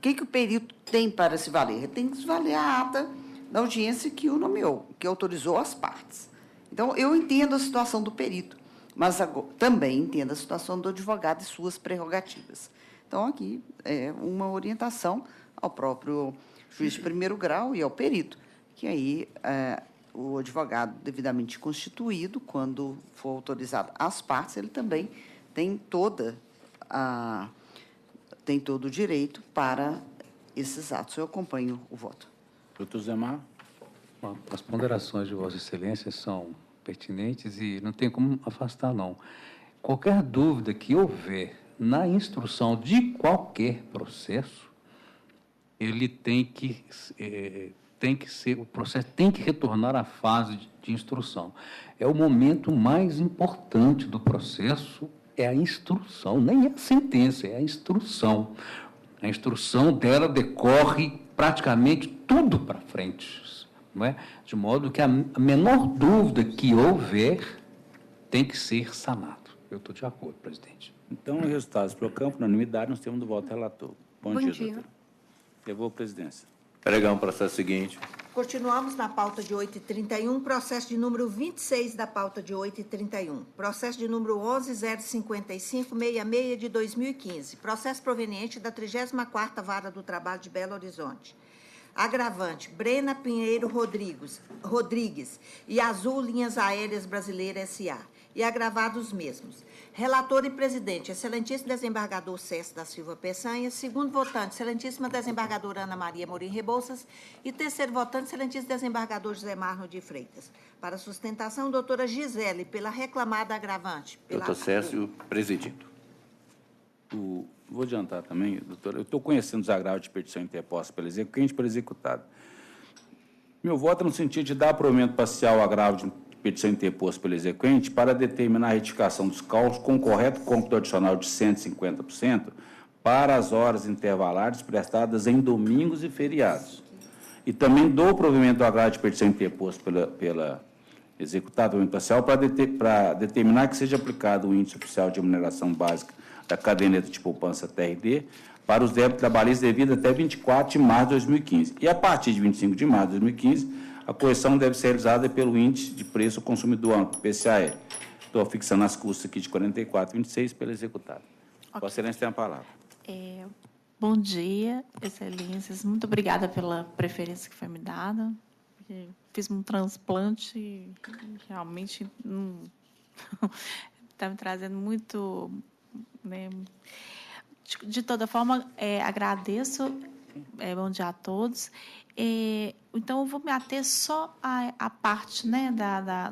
que o perito tem para se valer? Ele tem que se valer a ata da audiência que o nomeou, que autorizou as partes. Então, eu entendo a situação do perito, mas também entendo a situação do advogado e suas prerrogativas. Então, aqui é uma orientação ao próprio juiz de primeiro grau e ao perito, que aí o advogado devidamente constituído, quando for autorizado as partes, ele também tem todo o direito para esses atos. Eu acompanho o voto. Doutor Zemar? Bom, as ponderações de Vossa Excelência são pertinentes e não tem como afastar, não. Qualquer dúvida que houver na instrução de qualquer processo, ele tem que ser, o processo tem que retornar à fase de instrução. É o momento mais importante do processo, é a instrução, nem é a sentença, é a instrução. A instrução dela decorre praticamente tudo para frente, não é? De modo que a menor dúvida que houver tem que ser sanado. Eu estou de acordo, presidente. Então, resultados pelo campo, unanimidade, nós temos do voto relator. Bom dia, doutor. Levou a presidência. Pregão, processo seguinte. Continuamos na pauta de 8h31, processo de número 26 da pauta de 8h31. Processo de número 11.055.66 de 2015. Processo proveniente da 34ª Vara do Trabalho de Belo Horizonte. Agravante, Brena Pinheiro Rodrigues e Azul Linhas Aéreas Brasileiras S.A. E agravados mesmos. Relator e presidente, excelentíssimo desembargador César da Silva Peçanha. Segundo votante, excelentíssima desembargadora Ana Maria Morim Rebouças. E terceiro votante, excelentíssimo desembargador José Marno de Freitas. Para sustentação, doutora Gisele, pela reclamada agravante. Doutor Césio, presidindo. Vou adiantar também, doutora. Eu estou conhecendo os agravos de petição interposta pelo exequente e pelo executado. Meu voto é no sentido de dar provimento parcial ao agravo de petição interposta pelo exequente para determinar a retificação dos cálculos com o correto cômputo adicional de 150% para as horas intervalares prestadas em domingos e feriados. e também do provimento do agravo de petição interposto pela executada imparcial para determinar que seja aplicado o índice oficial de remuneração básica da caderneta de poupança TRD para os débitos trabalhistas devidos até 24 de março de 2015. E, a partir de 25 de março de 2015, a correção deve ser realizada pelo índice de preço ao consumidor amplo, PCAE. Estou fixando as custas aqui de 44,26 pela executada. Okay. Vossa Excelência tem a palavra. Bom dia, Excelências. Muito obrigada pela preferência que foi me dada. Fiz um transplante e realmente está me trazendo muito... Né? De toda forma, agradeço. Bom dia a todos. Então, eu vou me ater só à parte, né,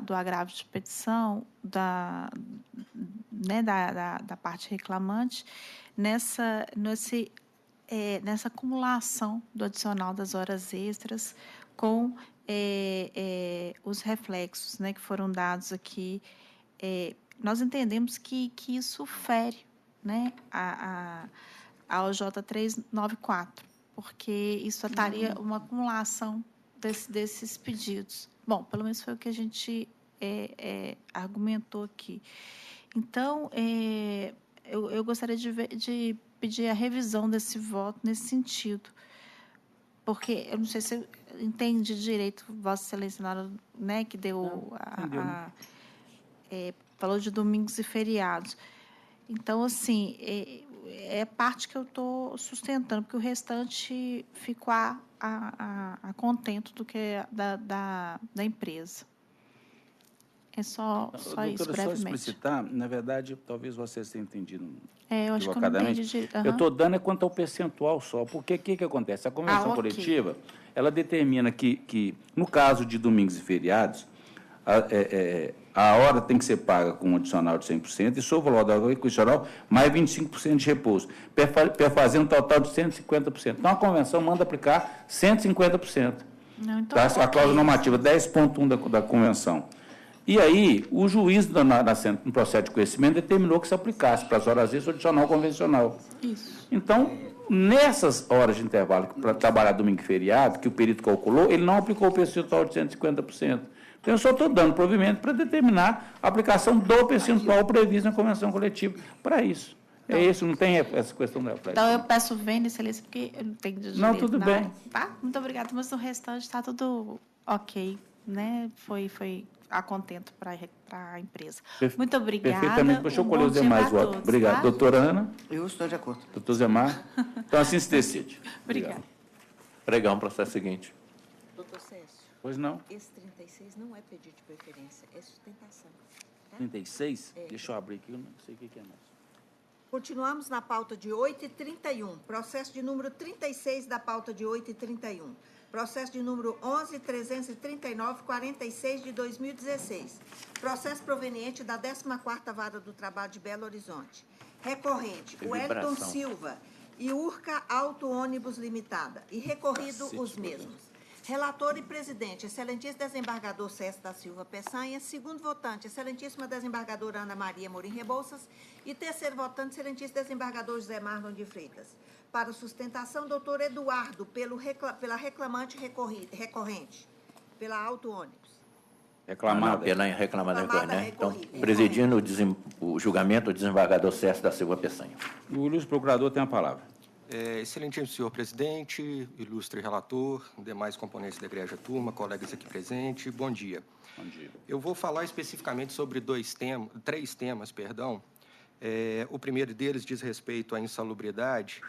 do agravo de petição, da parte reclamante, nessa acumulação do adicional das horas extras com os reflexos, né, que foram dados aqui. Nós entendemos que isso fere, né, a OJ 394, porque isso estaria uma acumulação desses pedidos. Bom, pelo menos foi o que a gente argumentou aqui. Então, eu gostaria de pedir a revisão desse voto nesse sentido, porque eu não sei se eu entendi direito, Vossa Excelência, na hora, né, que deu falou de domingos e feriados. Então, assim, é parte que eu estou sustentando, porque o restante ficou a contento do que da empresa. É só isso, brevemente. Só explicitar, na verdade, talvez vocês tenham entendido eu acho que eu não entendi direito. Eu estou dando quanto ao percentual só, porque o que acontece? A convenção coletiva, ela determina que, no caso de domingos e feriados, a hora tem que ser paga com um adicional de 100% e sobre o valor da hora constitucional mais 25% de repouso, fazendo um total de 150%. Então, a convenção manda aplicar 150%. Não, então, a cláusula normativa 10.1 da convenção. E aí, o juiz, no processo de conhecimento, determinou que se aplicasse para as horas extras o adicional convencional. Isso. Então, nessas horas de intervalo, para trabalhar domingo e feriado, que o perito calculou, ele não aplicou o percentual de 150%. Então, eu só estou dando provimento para determinar a aplicação do percentual previsto na convenção coletiva para isso. Não. É isso, não tem essa questão da reflexão. Então, eu peço vênia, Excelência, porque eu não tenho direito. Não, tudo bem. Tá? Muito obrigada, mas o restante está tudo ok, né? Foi a contento para a empresa. Muito obrigada. Perfeitamente. Deixa eu colher os demais votos. Obrigado. Tá? Doutora Ana? Eu estou de acordo. Doutor Zé Mar? Então, assim se decide. Obrigada. Pregar processo seguinte. Doutor Césio. Pois não. Esse 36 não é pedido de preferência, é sustentação. Tá? 36? Deixa eu abrir aqui, eu não sei o que é mais. Continuamos na pauta de 8h31. Processo de número 36 da pauta de 8h31. Processo de número 11.339.46 de 2016. Processo proveniente da 14ª Vara do Trabalho de Belo Horizonte. Recorrente, Wellington Silva e Urca Auto Ônibus Limitada. E recorrido os mesmos. Relator e presidente, excelentíssimo desembargador César da Silva Peçanha. Segundo votante, excelentíssima desembargadora Ana Maria Morim Rebouças. E terceiro votante, excelentíssimo desembargador José Marlon de Freitas. Para sustentação, doutor Eduardo, pela reclamante recorrente, pela Auto Ônibus. Reclamada. Pela reclamada recorrente. Então, presidindo o julgamento, o desembargador César da Silva Peçanha. O ilustre procurador tem a palavra. Excelentíssimo senhor presidente, ilustre relator, demais componentes da egrégia turma, colegas aqui presentes, bom dia. Bom dia. Eu vou falar especificamente sobre três temas. O primeiro deles diz respeito à insalubridade.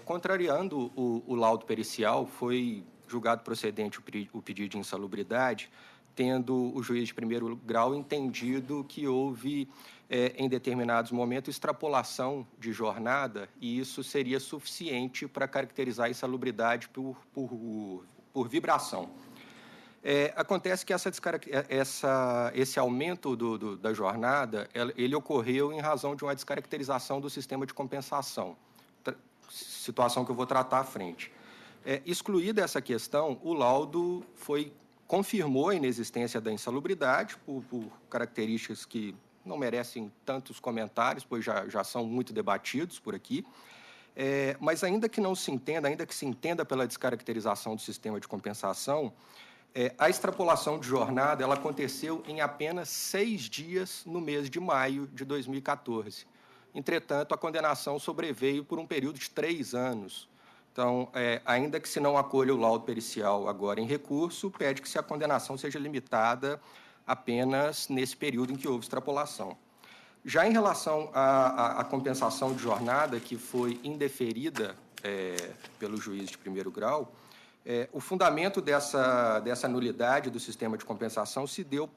Contrariando o laudo pericial, foi julgado procedente o pedido de insalubridade, tendo o juiz de primeiro grau entendido que houve, em determinados momentos, extrapolação de jornada, e isso seria suficiente para caracterizar a insalubridade por vibração. Acontece que esse aumento da jornada, ele ocorreu em razão de uma descaracterização do sistema de compensação, situação que eu vou tratar à frente. Excluída essa questão, o laudo confirmou a inexistência da insalubridade por características que não merecem tantos comentários, pois já são muito debatidos por aqui. Mas ainda que não se entenda, ainda que se entenda pela descaracterização do sistema de compensação, a extrapolação de jornada ela aconteceu em apenas 6 dias no mês de maio de 2014. Entretanto, a condenação sobreveio por um período de 3 anos. Então, ainda que se não acolha o laudo pericial agora em recurso, pede que se a condenação seja limitada apenas nesse período em que houve extrapolação. Já em relação à compensação de jornada, que foi indeferida pelo juiz de primeiro grau, o fundamento dessa nulidade do sistema de compensação se deu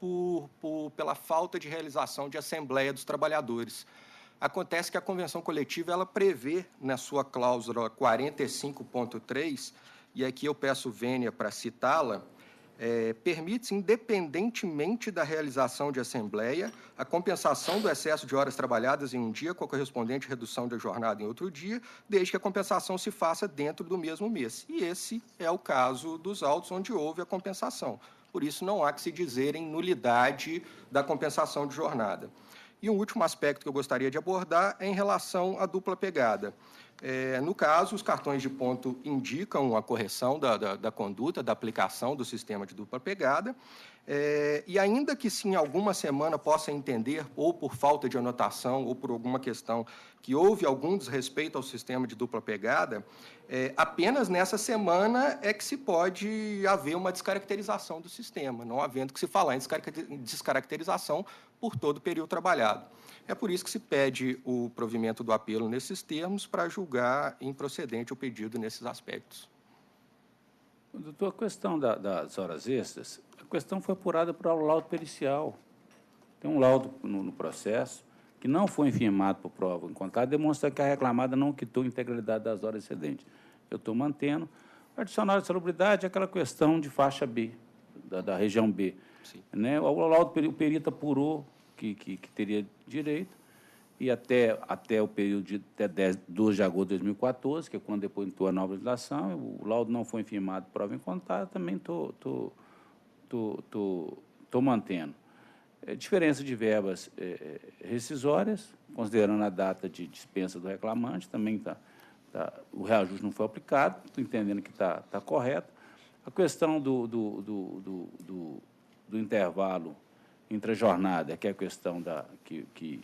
pela falta de realização de assembleia dos trabalhadores. Acontece que a convenção coletiva ela prevê, na sua cláusula 45.3, e aqui eu peço vênia para citá-la, permite-se, independentemente da realização de assembleia, a compensação do excesso de horas trabalhadas em um dia com a correspondente redução da jornada em outro dia, desde que a compensação se faça dentro do mesmo mês. E esse é o caso dos autos onde houve a compensação. Por isso, não há que se dizer em nulidade da compensação de jornada. E um último aspecto que eu gostaria de abordar é em relação à dupla pegada. No caso, os cartões de ponto indicam a correção da conduta, da aplicação do sistema de dupla pegada, e ainda que se em alguma semana possa entender, ou por falta de anotação, ou por alguma questão, que houve algum desrespeito ao sistema de dupla pegada, apenas nessa semana é que se pode haver uma descaracterização do sistema, não havendo que se falar em descaracterização por todo o período trabalhado. É por isso que se pede o provimento do apelo nesses termos para julgar improcedente o pedido nesses aspectos. Doutor, a questão das horas extras, a questão foi apurada por laudo pericial. Tem um laudo no processo que não foi infirmado por prova encontrada, demonstra que a reclamada não quitou a integralidade das horas excedentes. Eu estou mantendo. O adicional de salubridade é aquela questão de faixa B, da região B. Né? O laudo, o perito apurou que teria direito, e até o período de até 12 de agosto de 2014, que é quando depois entrou a nova legislação, o laudo não foi infirmado por prova encontrada, também estou mantendo. Diferença de verbas rescisórias, considerando a data de dispensa do reclamante, também o reajuste não foi aplicado, estou entendendo que está correto. A questão do intervalo entre a jornada, que é a questão que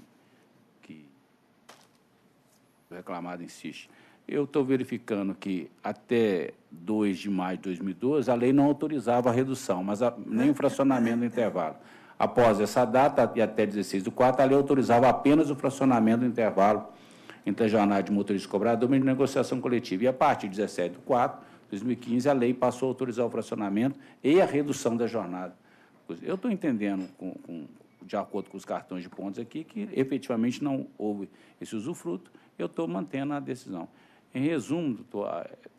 o reclamado insiste. Eu estou verificando que até 2 de maio de 2012, a lei não autorizava a redução, mas nem o fracionamento do intervalo. Após essa data, e até 16/4, a lei autorizava apenas o fracionamento do intervalo entre a jornada de motorista e cobrador, mas de negociação coletiva. E a partir de 17/4, 2015, a lei passou a autorizar o fracionamento e a redução da jornada. Eu estou entendendo, de acordo com os cartões de pontos aqui, que efetivamente não houve esse usufruto. Eu estou mantendo a decisão. Em resumo,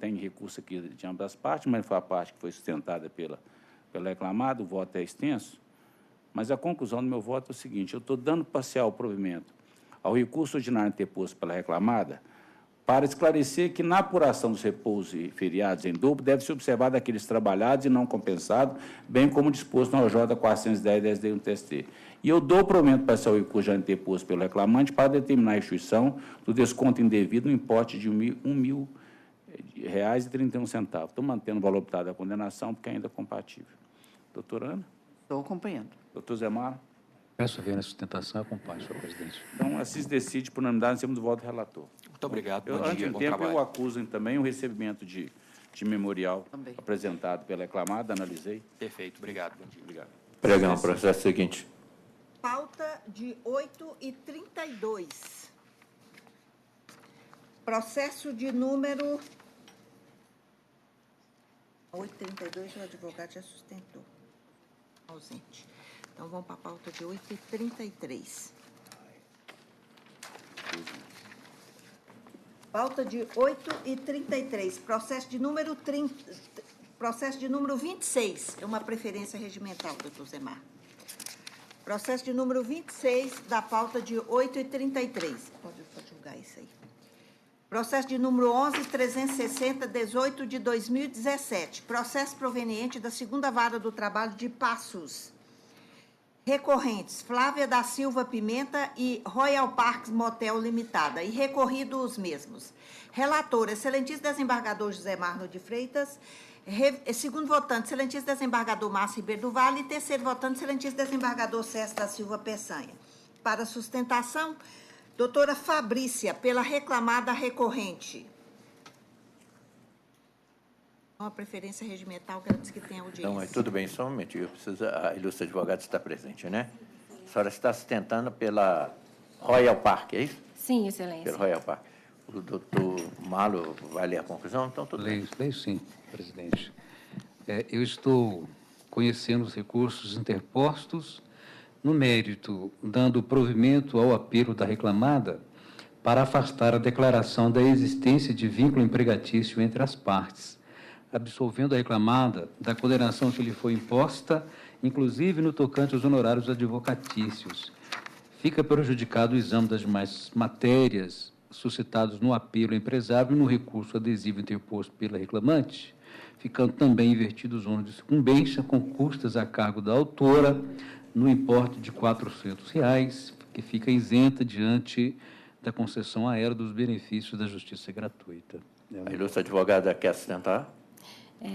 tem recurso aqui de ambas as partes, mas foi a parte que foi sustentada pela reclamada, o voto é extenso, mas a conclusão do meu voto é o seguinte: eu estou dando parcial provimento ao recurso ordinário interposto pela reclamada para esclarecer que, na apuração dos repousos e feriados em dobro, deve ser observado aqueles trabalhados e não compensados, bem como disposto na OJ 410/10 do TST. E eu dou provimento parcial ao recurso já interposto pelo reclamante para determinar a instituição do desconto indevido no importe de R$ 1.000,31. Estou mantendo o valor optado da condenação, porque ainda é compatível. Doutora Ana? Estou acompanhando. Doutor Zé Mara? Peço a ver na sustentação e acompanho, senhor presidente. Então, assim decide por unanimidade em cima do voto do relator. Muito obrigado. Antes do tempo, eu acuso também o recebimento de memorial também apresentado pela reclamada, analisei. Perfeito, obrigado. Bom dia. Obrigado. Pregão, processo seguinte. Pauta de 8/32. Processo de número 8/32, o advogado já sustentou. Ausente. Então, vamos para a pauta de 8/33. Pauta de 8/33. Processo de número 26. É uma preferência regimental, doutor Zemar. Processo de número 26 da pauta de 8/33. Pode julgar isso aí. Processo de número 11.360/18 de 2017. Processo proveniente da 2ª Vara do Trabalho de Passos. Recorrentes, Flávia da Silva Pimenta e Royal Parks Motel Limitada. E recorrido os mesmos. Relator, excelentíssimo desembargador José Marno de Freitas. Segundo votante, excelentíssimo desembargador Márcio Ribeiro do Vale. E terceiro votante, excelentíssimo desembargador César da Silva Peçanha. Para sustentação, doutora Fabrícia, pela reclamada recorrente. Uma preferência regimental, garanto que tem audiência. Então, tudo bem, só um momentinho. A ilustre advogada está presente, né? A senhora está sustentando pela Royal Park, é isso? Sim, excelência. Pelo Royal Park. O doutor Malo vai ler a conclusão? Então, tudo bem. Leio sim, presidente. Eu estou conhecendo os recursos interpostos no mérito, dando provimento ao apelo da reclamada para afastar a declaração da existência de vínculo empregatício entre as partes, absolvendo a reclamada da condenação que lhe foi imposta, inclusive no tocante aos honorários advocatícios. Fica prejudicado o exame das demais matérias suscitados no apelo empresário e no recurso adesivo interposto pela reclamante, ficando também invertido os ônus de sucumbência com custas a cargo da autora no importe de R$ 400, que fica isenta diante da concessão aérea dos benefícios da justiça gratuita. A ilustre advogada quer sustentar?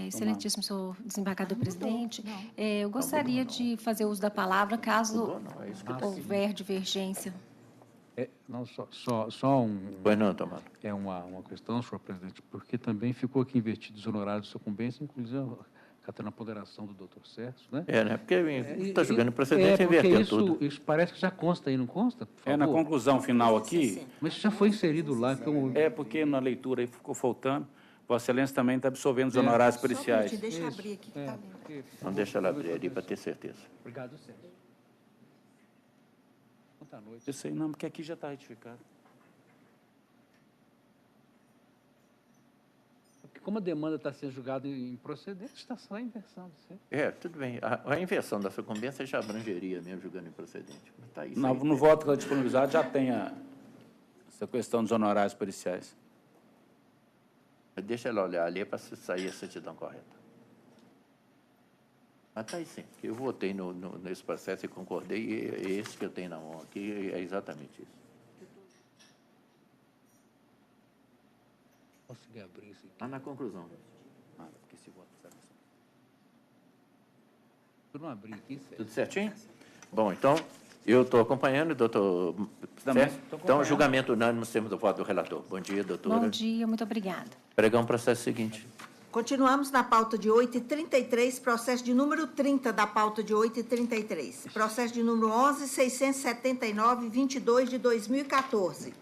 Excelentíssimo senhor desembargador presidente, eu gostaria de fazer uso da palavra caso houver divergência. Não, só um... Pois não, Tomás. É uma questão, senhor presidente, porque também ficou aqui invertido os honorários de sucumbência, inclusive catando a ponderação do doutor Sérgio, né? Né? Porque está jogando precedente e invertendo tudo. Isso parece que já consta aí, não consta? Por favor. Na conclusão final aqui... Mas já foi inserido lá. Como... porque na leitura aí ficou faltando. Vossa Excelência também está absorvendo os honorários periciais. Deixa eu abrir aqui, que está lendo. Não deixa ela abrir ali para ter certeza. Obrigado, Sérgio. Boa noite. Isso aí não, porque aqui já está retificado. Porque como a demanda está sendo julgada improcedente, está só a inversão. Tudo bem. A inversão da sucumbência já abrangeria mesmo julgando improcedente. Tá isso no voto que ela disponibilizado já tem essa questão dos honorários periciais. Deixa ela olhar ali para sair a certidão correta. Mas está aí sim, que eu votei nesse processo e concordei, e é esse que eu tenho na mão aqui, é exatamente isso. Consegui abrir isso aqui. Está na conclusão. Porque esse voto está assim. Eu não abri aqui, Sérgio. Tudo certinho? Bom, então, eu estou acompanhando, doutor Sérgio. Então, julgamento unânime, temos o voto do relator. Bom dia, doutora. Bom dia, muito obrigada. Pregão o processo seguinte. Continuamos na pauta de 8h33, processo de número 30 da pauta de 8h33. Processo de número 11.679.22 de 2014.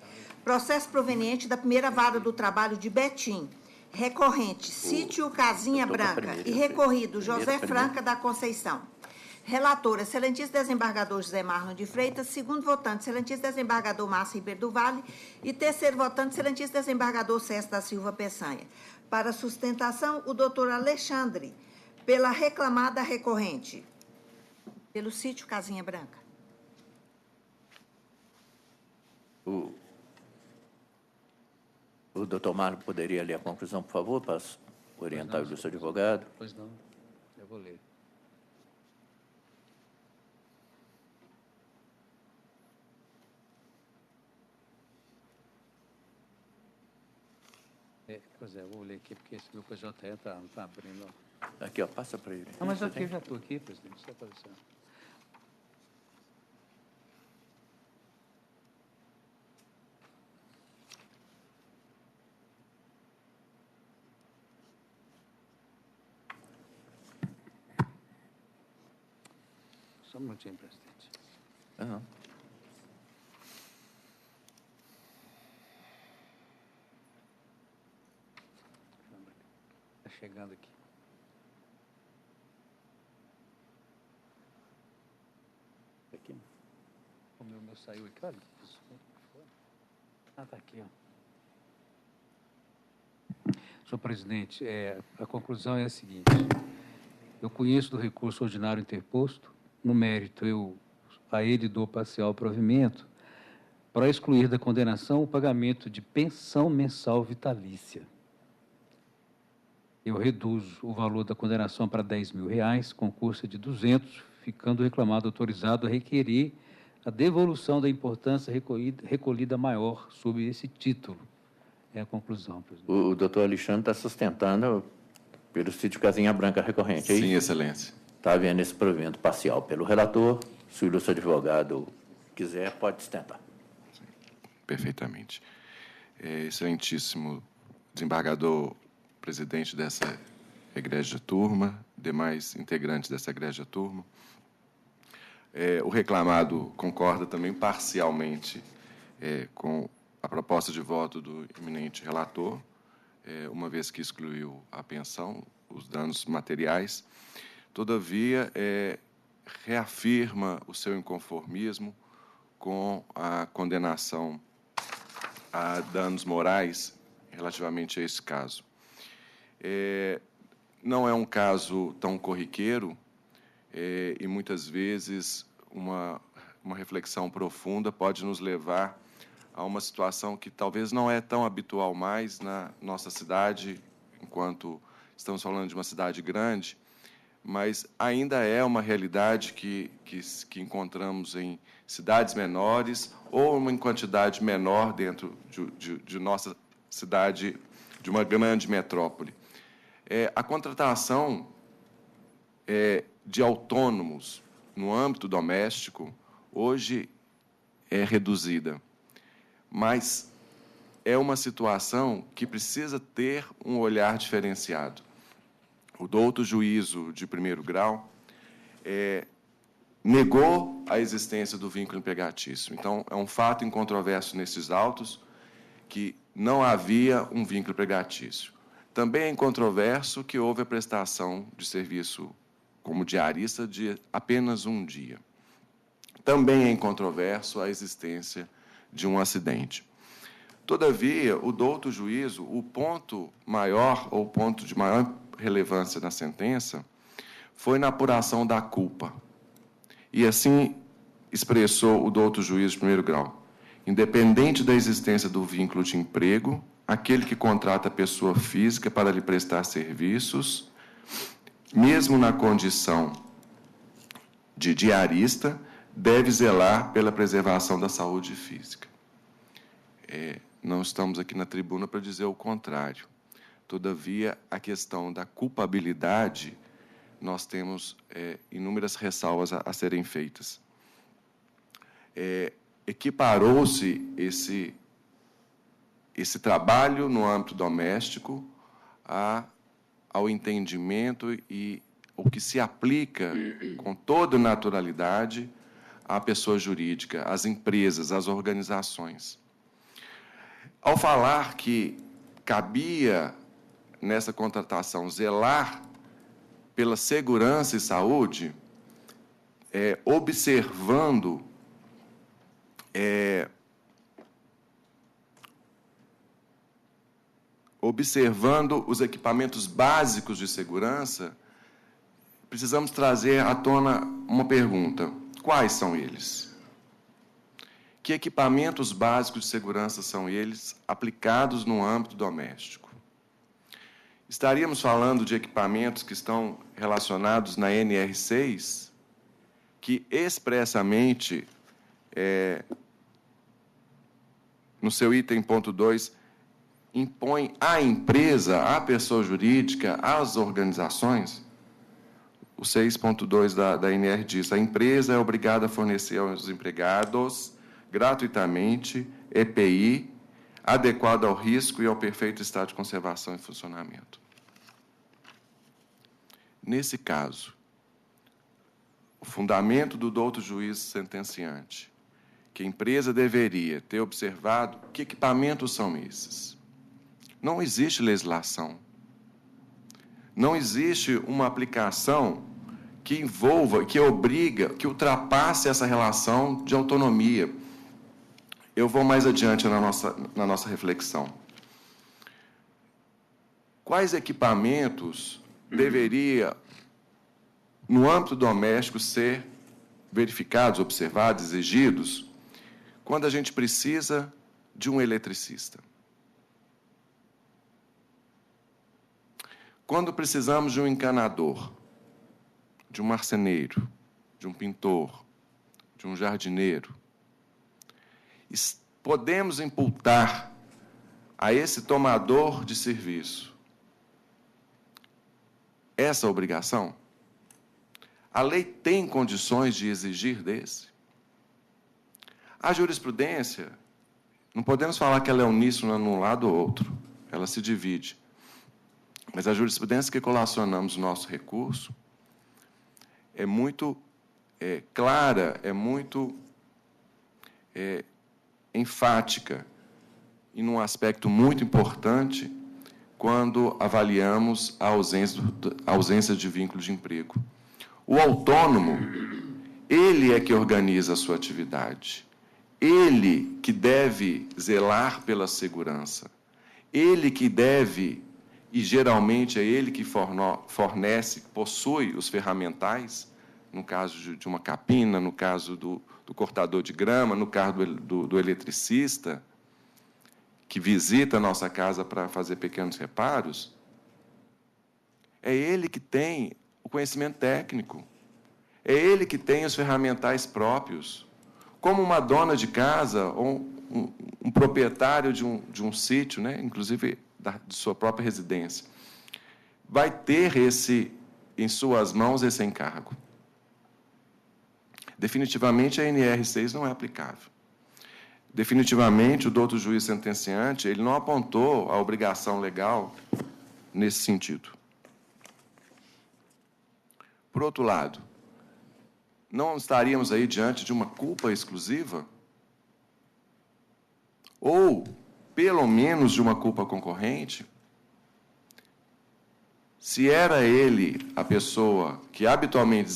Processo proveniente da primeira vara do trabalho de Betim. Recorrente, Sítio Casinha Branca. E recorrido, José Franca da Conceição. Relator, excelentíssimo desembargador José Marno de Freitas. Segundo votante, excelentíssimo desembargador Márcio Ribeiro do Vale. E terceiro votante, excelentíssimo desembargador César da Silva Peçanha. Para sustentação, o doutor Alexandre, pela reclamada recorrente. Pelo Sítio Casinha Branca. O doutor Mário poderia ler a conclusão, por favor, para orientar o ilustre advogado? Pois não, eu vou ler. Pois é, eu vou ler aqui, porque esse meu PJE não está abrindo. Aqui, ó, passa para ele. Não, mas aqui eu já estou aqui, presidente, só apareceu. Só um minutinho, presidente. Não. Está chegando aqui. Aqui. O meu saiu aqui, olha. Está aqui, ó. Senhor presidente, a conclusão é a seguinte. Eu conheço do recurso ordinário interposto. No mérito, a ele dou parcial provimento para excluir da condenação o pagamento de pensão mensal vitalícia. Eu reduzo o valor da condenação para R$ 10.000, com custa de 200, ficando o reclamado autorizado a requerer a devolução da importância recolhida maior sob esse título. É a conclusão, presidente. O doutor Alexandre está sustentando pelo sítio Casinha Branca recorrente, é isso? Sim, excelência. Está havendo esse provimento parcial pelo relator. Se o ilustre advogado quiser, pode sustentar. Perfeitamente. Excelentíssimo desembargador, presidente dessa egrégia turma, demais integrantes dessa egrégia turma. O reclamado concorda também parcialmente com a proposta de voto do eminente relator, uma vez que excluiu a pensão, os danos materiais. Todavia, reafirma o seu inconformismo com a condenação a danos morais relativamente a esse caso. Não é um caso tão corriqueiro e, muitas vezes, uma reflexão profunda pode nos levar a uma situação que talvez não é tão habitual mais na nossa cidade, enquanto estamos falando de uma cidade grande, mas ainda é uma realidade que encontramos em cidades menores ou em quantidade menor dentro de nossa cidade, de uma grande metrópole. A contratação de autônomos no âmbito doméstico hoje é reduzida, mas é uma situação que precisa ter um olhar diferenciado. O douto juízo de primeiro grau negou a existência do vínculo empregatício. Então, é um fato incontroverso nesses autos que não havia um vínculo empregatício. Também é incontroverso que houve a prestação de serviço como diarista de apenas um dia. Também é incontroverso a existência de um acidente. Todavia, o douto juízo, o ponto maior, ou ponto de maior relevância na sentença, foi na apuração da culpa. E assim expressou o douto juiz de primeiro grau. Independente da existência do vínculo de emprego, aquele que contrata a pessoa física para lhe prestar serviços, mesmo na condição de diarista, deve zelar pela preservação da saúde física. Não estamos aqui na tribuna para dizer o contrário. Todavia, a questão da culpabilidade, nós temos inúmeras ressalvas a serem feitas. Equiparou-se esse trabalho no âmbito doméstico ao entendimento e o que se aplica com toda naturalidade à pessoa jurídica, às empresas, às organizações. Ao falar que cabia, nessa contratação, zelar pela segurança e saúde, observando os equipamentos básicos de segurança, precisamos trazer à tona uma pergunta: quais são eles? Que equipamentos básicos de segurança são eles aplicados no âmbito doméstico? Estaríamos falando de equipamentos que estão relacionados na NR6, que expressamente, no seu item ponto 2, impõe à empresa, à pessoa jurídica, às organizações? O 6.2 da NR diz: a empresa é obrigada a fornecer aos empregados, gratuitamente, EPI, adequado ao risco e ao perfeito estado de conservação e funcionamento. Nesse caso, o fundamento do douto juiz sentenciante, que a empresa deveria ter observado, que equipamentos são esses? Não existe legislação. Não existe uma aplicação que envolva, que obriga, que ultrapasse essa relação de autonomia. Eu vou mais adiante na nossa reflexão. Quais equipamentos deveria, no âmbito doméstico, ser verificados, observados, exigidos, quando a gente precisa de um eletricista? Quando precisamos de um encanador, de um marceneiro, de um pintor, de um jardineiro. Podemos imputar a esse tomador de serviço essa obrigação? A lei tem condições de exigir desse? A jurisprudência, não podemos falar que ela é uníssona num lado ou outro, ela se divide. Mas a jurisprudência que colacionamos o nosso recurso é muito clara, é muito enfática, e num aspecto muito importante, quando avaliamos a ausência de vínculo de emprego. O autônomo, ele é que organiza a sua atividade, ele que deve zelar pela segurança, ele que deve, e geralmente é ele que fornece, possui os ferramentais, no caso de uma capina, no caso do cortador de grama, no caso do eletricista, que visita a nossa casa para fazer pequenos reparos, é ele que tem o conhecimento técnico, é ele que tem os ferramentais próprios. Como uma dona de casa ou um proprietário de um sítio, né, inclusive de sua própria residência, vai ter em suas mãos esse encargo. Definitivamente, a NR6 não é aplicável. Definitivamente, o doutor juiz sentenciante ele não apontou a obrigação legal nesse sentido. Por outro lado, não estaríamos aí diante de uma culpa exclusiva? Ou, pelo menos, de uma culpa concorrente? Se era ele a pessoa que habitualmente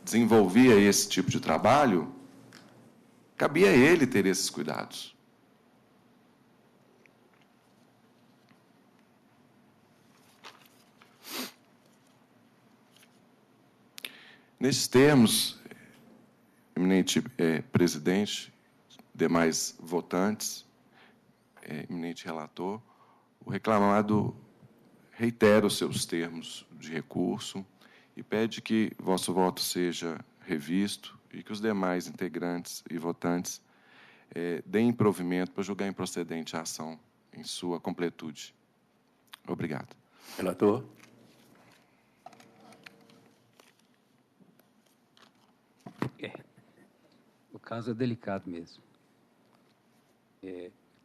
desenvolvia esse tipo de trabalho, cabia a ele ter esses cuidados. Nesses termos, eminente presidente, demais votantes, eminente relator, o reclamado reitera os seus termos de recurso e pede que vosso voto seja revisto e que os demais integrantes e votantes deem provimento para julgar improcedente a ação em sua completude. Obrigado. Relator. O caso é delicado mesmo.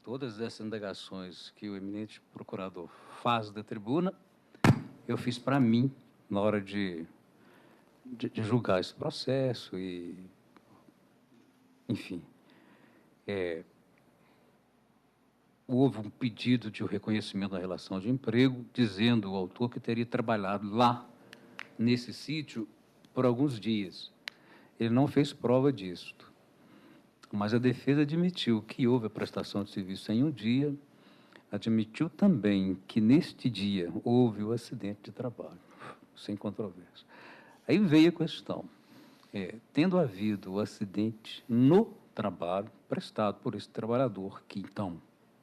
Todas essas indagações que o eminente procurador faz da tribuna, eu fiz para mim na hora de julgar esse processo e, enfim, houve um pedido de reconhecimento da relação de emprego, dizendo o autor que teria trabalhado lá, nesse sítio, por alguns dias. Ele não fez prova disso, mas a defesa admitiu que houve a prestação de serviço em um dia, admitiu também que neste dia houve o acidente de trabalho, sem controvérsia. Aí veio a questão, tendo havido o acidente no trabalho prestado por esse trabalhador, que então,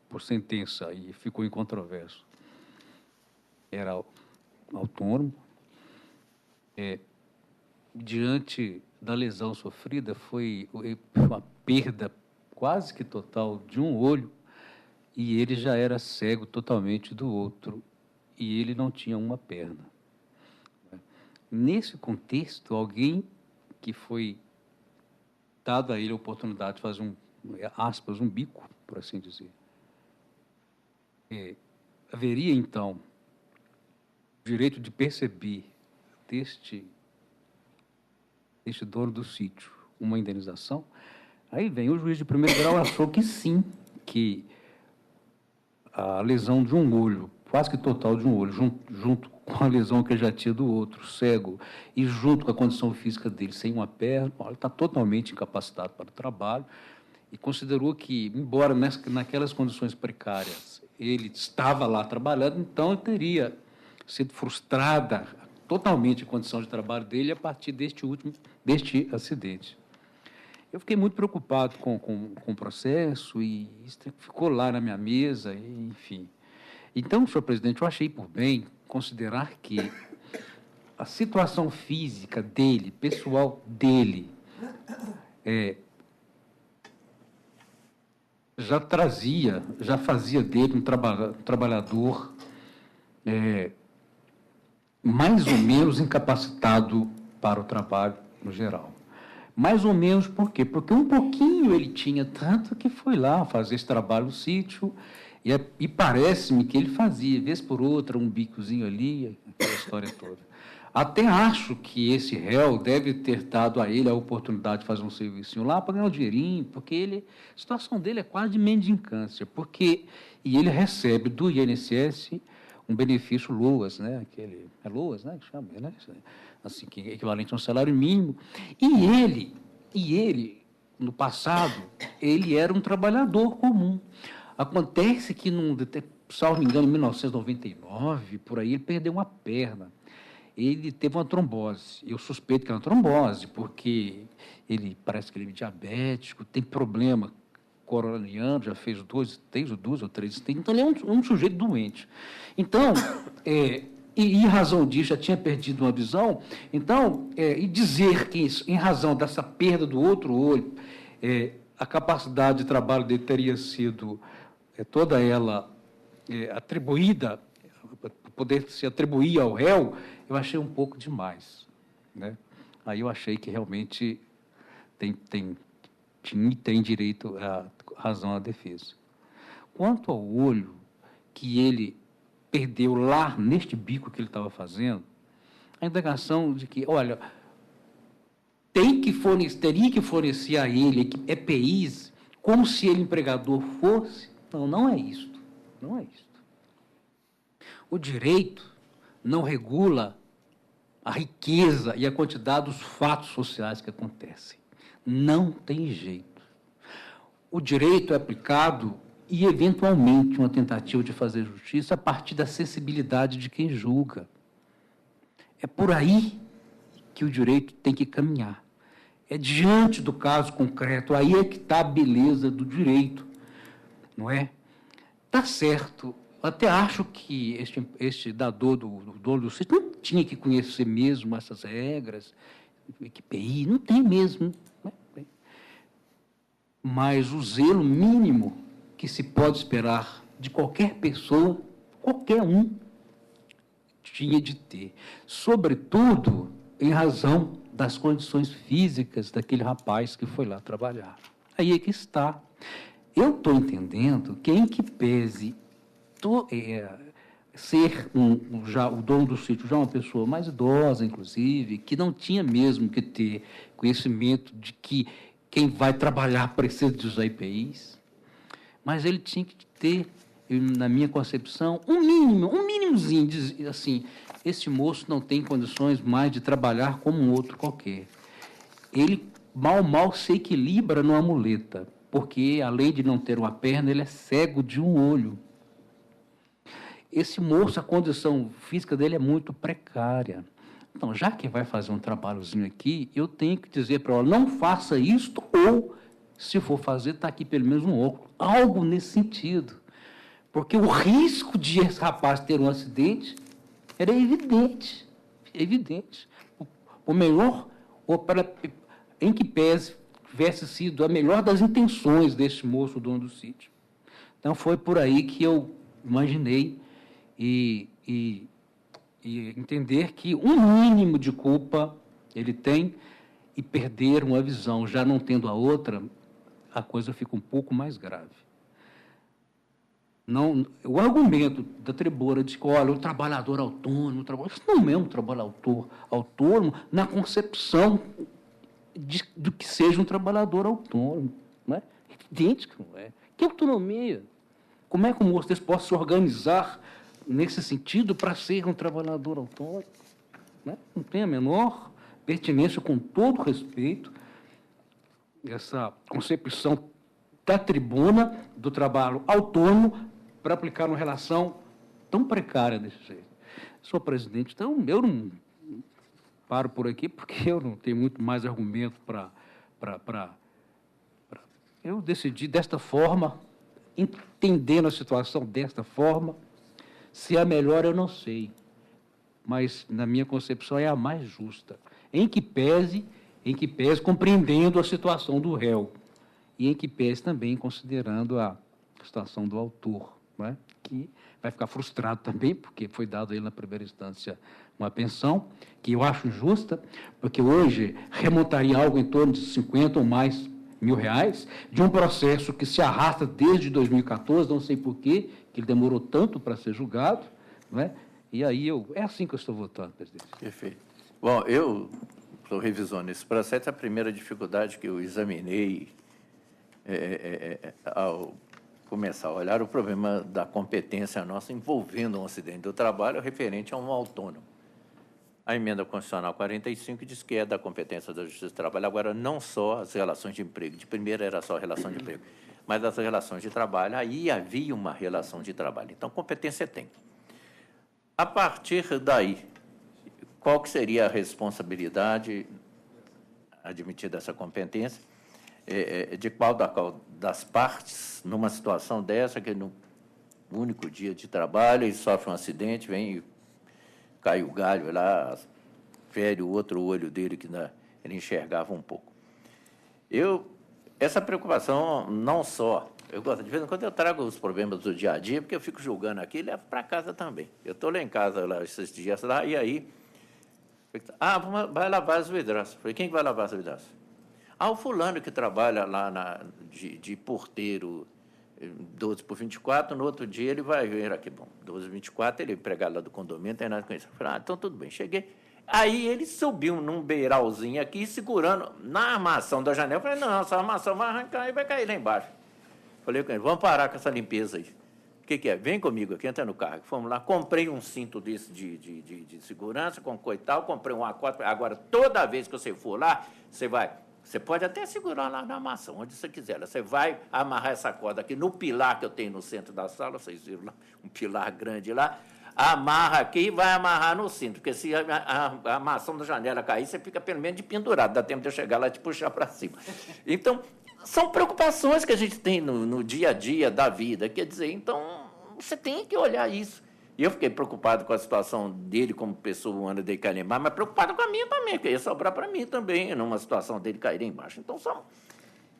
por sentença, e ficou em controvérsia, era autônomo, diante da lesão sofrida, foi uma perda quase que total de um olho, e ele já era cego totalmente do outro, e ele não tinha uma perna. Nesse contexto, alguém que foi dado a ele a oportunidade de fazer um bico, por assim dizer, haveria, então, o direito de perceber deste dono do sítio uma indenização. Aí vem o juiz de primeiro grau, achou que sim, que a lesão de um olho, quase que total de um olho, junto com a lesão que ele já tinha do outro, cego, e junto com a condição física dele, sem uma perna, ele está totalmente incapacitado para o trabalho, e considerou que, embora naquelas condições precárias ele estava lá trabalhando, então ele teria sido frustrada totalmente a condição de trabalho dele a partir deste acidente. Eu fiquei muito preocupado com o processo e isso ficou lá na minha mesa, enfim. Então, senhor presidente, eu achei por bem considerar que a situação física dele, pessoal dele, já fazia dele um trabalhador mais ou menos incapacitado para o trabalho no geral. Mais ou menos por quê? Porque um pouquinho ele tinha, tanto que foi lá fazer esse trabalho no sítio, e parece-me que ele fazia, vez por outra, um bicozinho ali, aquela história toda. Até acho que esse réu deve ter dado a ele a oportunidade de fazer um serviço lá para ganhar um dinheirinho, porque a situação dele é quase de mendicância, e ele recebe do INSS um benefício LOAS, né? É LOAS, né? Que chama, né? Assim, que é equivalente a um salário mínimo. E ele, no passado, ele era um trabalhador comum. Acontece que, salvo me engano, em 1999, por aí, ele perdeu uma perna. Ele teve uma trombose. Eu suspeito que é uma trombose, porque parece que ele é diabético, tem problema coronariano, já fez duas ou três. Então, ele é um sujeito doente. Então, e em razão disso, já tinha perdido uma visão. Então, e dizer que, em razão dessa perda do outro olho, a capacidade de trabalho dele teria sido toda ela atribuída, poder se atribuir ao réu, eu achei um pouco demais, né? Aí eu achei que realmente tem direito à razão à defesa. Quanto ao olho que ele perdeu lá neste bico que ele estava fazendo, a indagação de que, olha, teria que fornecer a ele EPIs como se ele empregador fosse. Não é isto. Não é isto. O direito não regula a riqueza e a quantidade dos fatos sociais que acontecem. Não tem jeito. O direito é aplicado e, eventualmente, uma tentativa de fazer justiça a partir da sensibilidade de quem julga. É por aí que o direito tem que caminhar. É diante do caso concreto, aí é que está a beleza do direito, não é? Está certo. Até acho que este dador do dono do sítio não tinha que conhecer mesmo essas regras, EPI, não tem mesmo. Né? Mas o zelo mínimo que se pode esperar de qualquer pessoa, qualquer um, tinha de ter. Sobretudo, em razão das condições físicas daquele rapaz que foi lá trabalhar. Aí é que está. Eu estou entendendo que, em que pese ser já o dono do sítio, já uma pessoa mais idosa, inclusive, que não tinha mesmo que ter conhecimento de que quem vai trabalhar precisa dos IPIs, mas ele tinha que ter, na minha concepção, um mínimozinho, assim, esse moço não tem condições mais de trabalhar como um outro qualquer. Ele mal se equilibra numa muleta, porque, além de não ter uma perna, ele é cego de um olho. Esse moço, a condição física dele é muito precária. Então, já que vai fazer um trabalhozinho aqui, eu tenho que dizer para ela, não faça isto, ou, se for fazer, está aqui pelo menos um óculos. Algo nesse sentido. Porque o risco de esse rapaz ter um acidente era evidente. Evidente. O melhor, em que pese, tivesse sido a melhor das intenções desse moço, o dono do sítio. Então, foi por aí que eu imaginei e entender que um mínimo de culpa ele tem, e perder uma visão, já não tendo a outra, a coisa fica um pouco mais grave. Não, o argumento da tribuna de que, olha, o trabalhador autônomo, isso não é um trabalhador autônomo na concepção do que seja um trabalhador autônomo. Não é evidente que não é. Que autonomia? Como é que o moço desse pode se organizar nesse sentido para ser um trabalhador autônomo? Não tem a menor pertinência, com todo respeito, essa concepção da tribuna do trabalho autônomo para aplicar uma relação tão precária desse jeito. Senhor presidente, então, eu não paro por aqui, porque eu não tenho muito mais argumento para... Eu decidi desta forma, entendendo a situação desta forma. Se é melhor, eu não sei. mas, na minha concepção, é a mais justa, em que pese compreendendo a situação do réu, e em que pese também considerando a situação do autor, não é? Que vai ficar frustrado também, porque foi dado a ele, na primeira instância, uma pensão, que eu acho justa, porque hoje remontaria algo em torno de 50 ou mais mil reais, de um processo que se arrasta desde 2014, não sei por quê, que ele demorou tanto para ser julgado, não é? E aí é assim que eu estou votando, presidente. Perfeito. Bom, eu estou revisando esse processo. A primeira dificuldade que eu examinei ao começar a olhar o problema da competência nossa envolvendo um acidente do trabalho referente a um autônomo. A emenda constitucional 45 diz que é da competência da Justiça do Trabalho. Agora, não só as relações de emprego. De primeira era só a relação de emprego, mas as relações de trabalho, aí havia uma relação de trabalho. Então, competência tem. A partir daí, qual que seria a responsabilidade admitida essa competência? De qual das partes, numa situação dessa, que no único dia de trabalho ele sofre um acidente, vem e cai o galho lá, fere o outro olho dele, que ele enxergava um pouco. Essa preocupação, não só... Eu gosto, de vez em quando eu trago os problemas do dia a dia, porque eu fico julgando aqui e levo para casa também. Eu estou lá em casa, lá, esses dias lá, e aí... vai lavar as vidraças. Falei, quem vai lavar as vidraças? O fulano que trabalha lá de porteiro 12 por 24, no outro dia ele vai vir aqui, bom, 12 por 24, ele é empregado lá do condomínio, não tem nada com isso. Eu falei, então tudo bem, cheguei. Aí ele subiu num beiralzinho aqui, segurando na armação da janela. Eu falei, não, essa armação vai arrancar e vai cair lá embaixo. Falei com ele, vamos parar com essa limpeza aí. O que é? Vem comigo aqui, entra no carro. Fomos lá, comprei um cinto desse de segurança, com coital, comprei um A4. Agora, toda vez que você for lá, você pode até segurar lá na armação, onde você quiser. Você vai amarrar essa corda aqui no pilar que eu tenho no centro da sala, vocês viram lá, um pilar grande lá, amarra aqui e vai amarrar no cinto, porque se a armação da janela cair, você fica pelo menos de pendurado, dá tempo de eu chegar lá e te puxar para cima. Então, são preocupações que a gente tem no dia a dia da vida, quer dizer, então, você tem que olhar isso. E eu fiquei preocupado com a situação dele como pessoa humana dele cair embaixo, mas preocupado com a minha também, porque ia sobrar para mim também, numa situação dele cair embaixo. Então,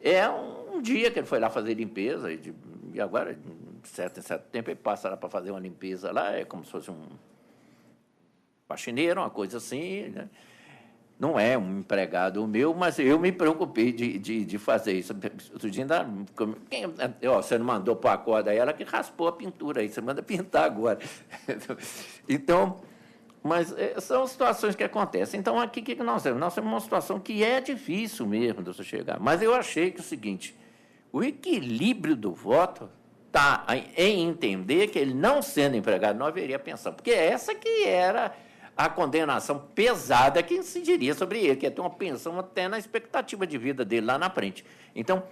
é um dia que ele foi lá fazer limpeza, e agora, em certo tempo, ele passa lá para fazer uma limpeza lá, é como se fosse um faxineiro, uma coisa assim, né? Não é um empregado meu, mas eu me preocupei de fazer isso. Outro dia ainda... você não mandou pôr a corda aí, ela que raspou a pintura aí, você manda pintar agora. Então, mas são situações que acontecem. Então, aqui o que nós temos? Nós temos uma situação que é difícil mesmo de você chegar. Mas eu achei que é o seguinte, o equilíbrio do voto está em entender que ele não sendo empregado não haveria pensão, porque essa que era... a condenação pesada que incidiria sobre ele, que é ter uma pensão até na expectativa de vida dele lá na frente. Então,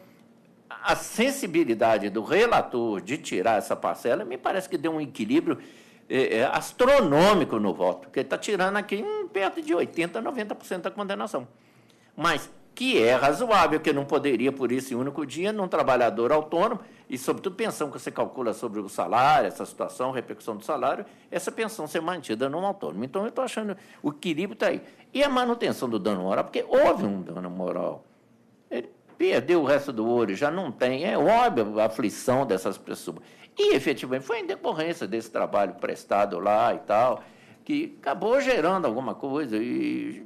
a sensibilidade do relator de tirar essa parcela, me parece que deu um equilíbrio astronômico no voto, porque ele está tirando aqui perto de 80%, 90% da condenação. Mas que é razoável, que não poderia, por esse único dia, num trabalhador autônomo, e, sobretudo, pensão que você calcula sobre o salário, essa situação, repercussão do salário, essa pensão ser mantida num autônomo. Então, eu estou achando o equilíbrio está aí. E a manutenção do dano moral, porque houve um dano moral. Ele perdeu o resto do olho, já não tem, é óbvio a aflição dessas pessoas. E, efetivamente, foi em decorrência desse trabalho prestado lá e tal, que acabou gerando alguma coisa e...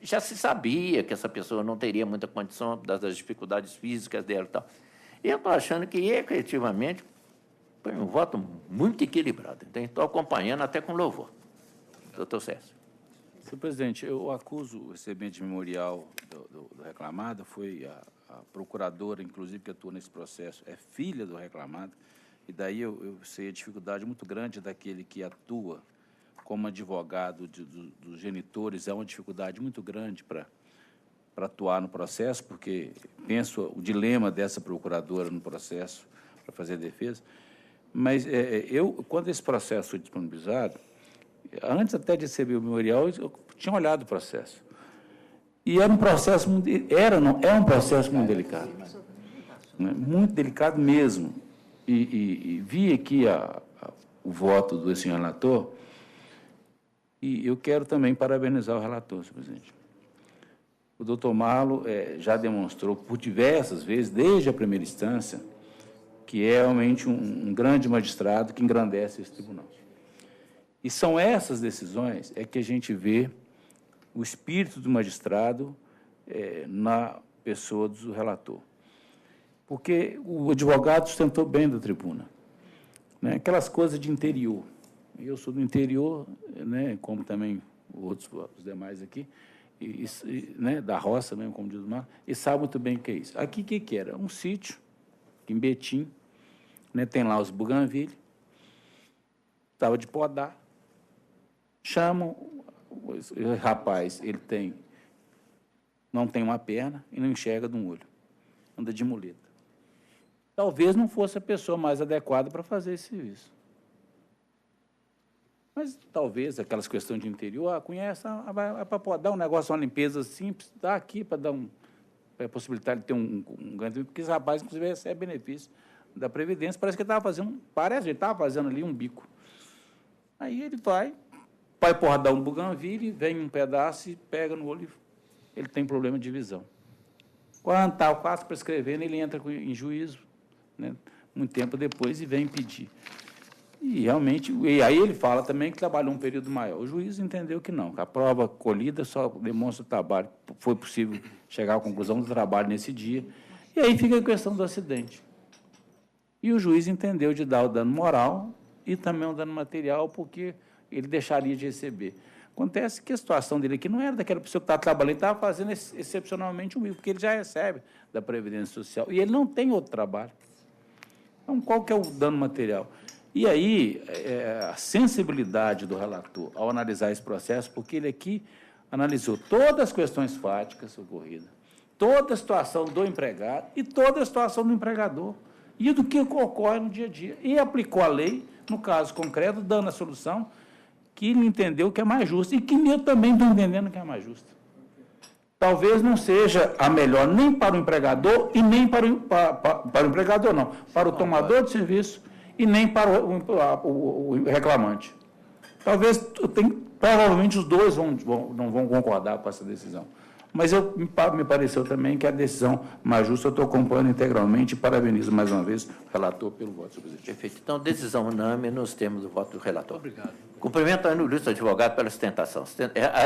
já se sabia que essa pessoa não teria muita condição das dificuldades físicas dela e tal. E eu estou achando que, efetivamente, foi um voto muito equilibrado. Então, estou acompanhando até com louvor. Doutor César. Senhor presidente, eu acuso o recebimento de memorial do reclamado, foi a procuradora, inclusive, que atua nesse processo, é filha do reclamado, e daí eu sei a dificuldade muito grande daquele que atua como advogado dos genitores, é uma dificuldade muito grande para atuar no processo, porque penso o dilema dessa procuradora no processo para fazer a defesa. Mas quando esse processo foi disponibilizado, antes até de receber o memorial, eu tinha olhado o processo. E era um processo um processo muito delicado. Né? Muito delicado mesmo. E vi aqui o voto do senhor relator. E eu quero também parabenizar o relator, senhor presidente. O doutor Marlo já demonstrou por diversas vezes, desde a primeira instância, que é realmente um grande magistrado que engrandece esse tribunal. E são essas decisões que a gente vê o espírito do magistrado na pessoa do relator. Porque o advogado sustentou bem da tribuna. Né? Aquelas coisas de interior. Eu sou do interior, né, como também os demais aqui, né, da roça, mesmo, como diz o Mar, e sabe muito bem o que é isso. Aqui, o que era? Um sítio, em Betim, né, tem lá os Bougainville, estava de podar, chamam, o rapaz, ele não tem uma perna e não enxerga de um olho, anda de muleta. Talvez não fosse a pessoa mais adequada para fazer esse serviço. Mas talvez aquelas questões de interior, conhece, para dar um negócio, uma limpeza simples, dá aqui para dar para possibilitar ele ter um ganho, porque esse rapaz, inclusive, recebe benefício da Previdência, parece que ele estava fazendo ali um bico. Aí ele vai dar um Bougainville, vem um pedaço e pega no olho, ele tem problema de visão. Quando está quase prescrevendo, ele entra em juízo, né, muito tempo depois, e vem pedir. E realmente, e aí ele fala também que trabalhou um período maior. O juiz entendeu que não, que a prova colhida só demonstra o trabalho. Foi possível chegar à conclusão do trabalho nesse dia. E aí fica a questão do acidente. E o juiz entendeu de dar o dano moral e também o dano material, porque ele deixaria de receber. Acontece que a situação dele aqui não era daquela pessoa que estava trabalhando, estava fazendo excepcionalmente um bico, porque ele já recebe da Previdência Social. E ele não tem outro trabalho. Então, qual que é o dano material? E aí, a sensibilidade do relator ao analisar esse processo, porque ele aqui analisou todas as questões fáticas ocorridas, toda a situação do empregado e toda a situação do empregador, e do que ocorre no dia a dia. E aplicou a lei, no caso concreto, dando a solução que ele entendeu que é mais justa, e que eu também estou entendendo que é mais justa. Talvez não seja a melhor nem para o empregador e nem para o empregador, não, para o tomador de serviço, e nem para o reclamante. Talvez, provavelmente, os dois não vão concordar com essa decisão. Mas me pareceu também que a decisão mais justa eu estou acompanhando integralmente e parabenizo mais uma vez o relator pelo voto, senhor presidente. Perfeito. Então, decisão unânime nos termos do voto do relator. Obrigado. Cumprimento a ilustre advogado pela sustentação.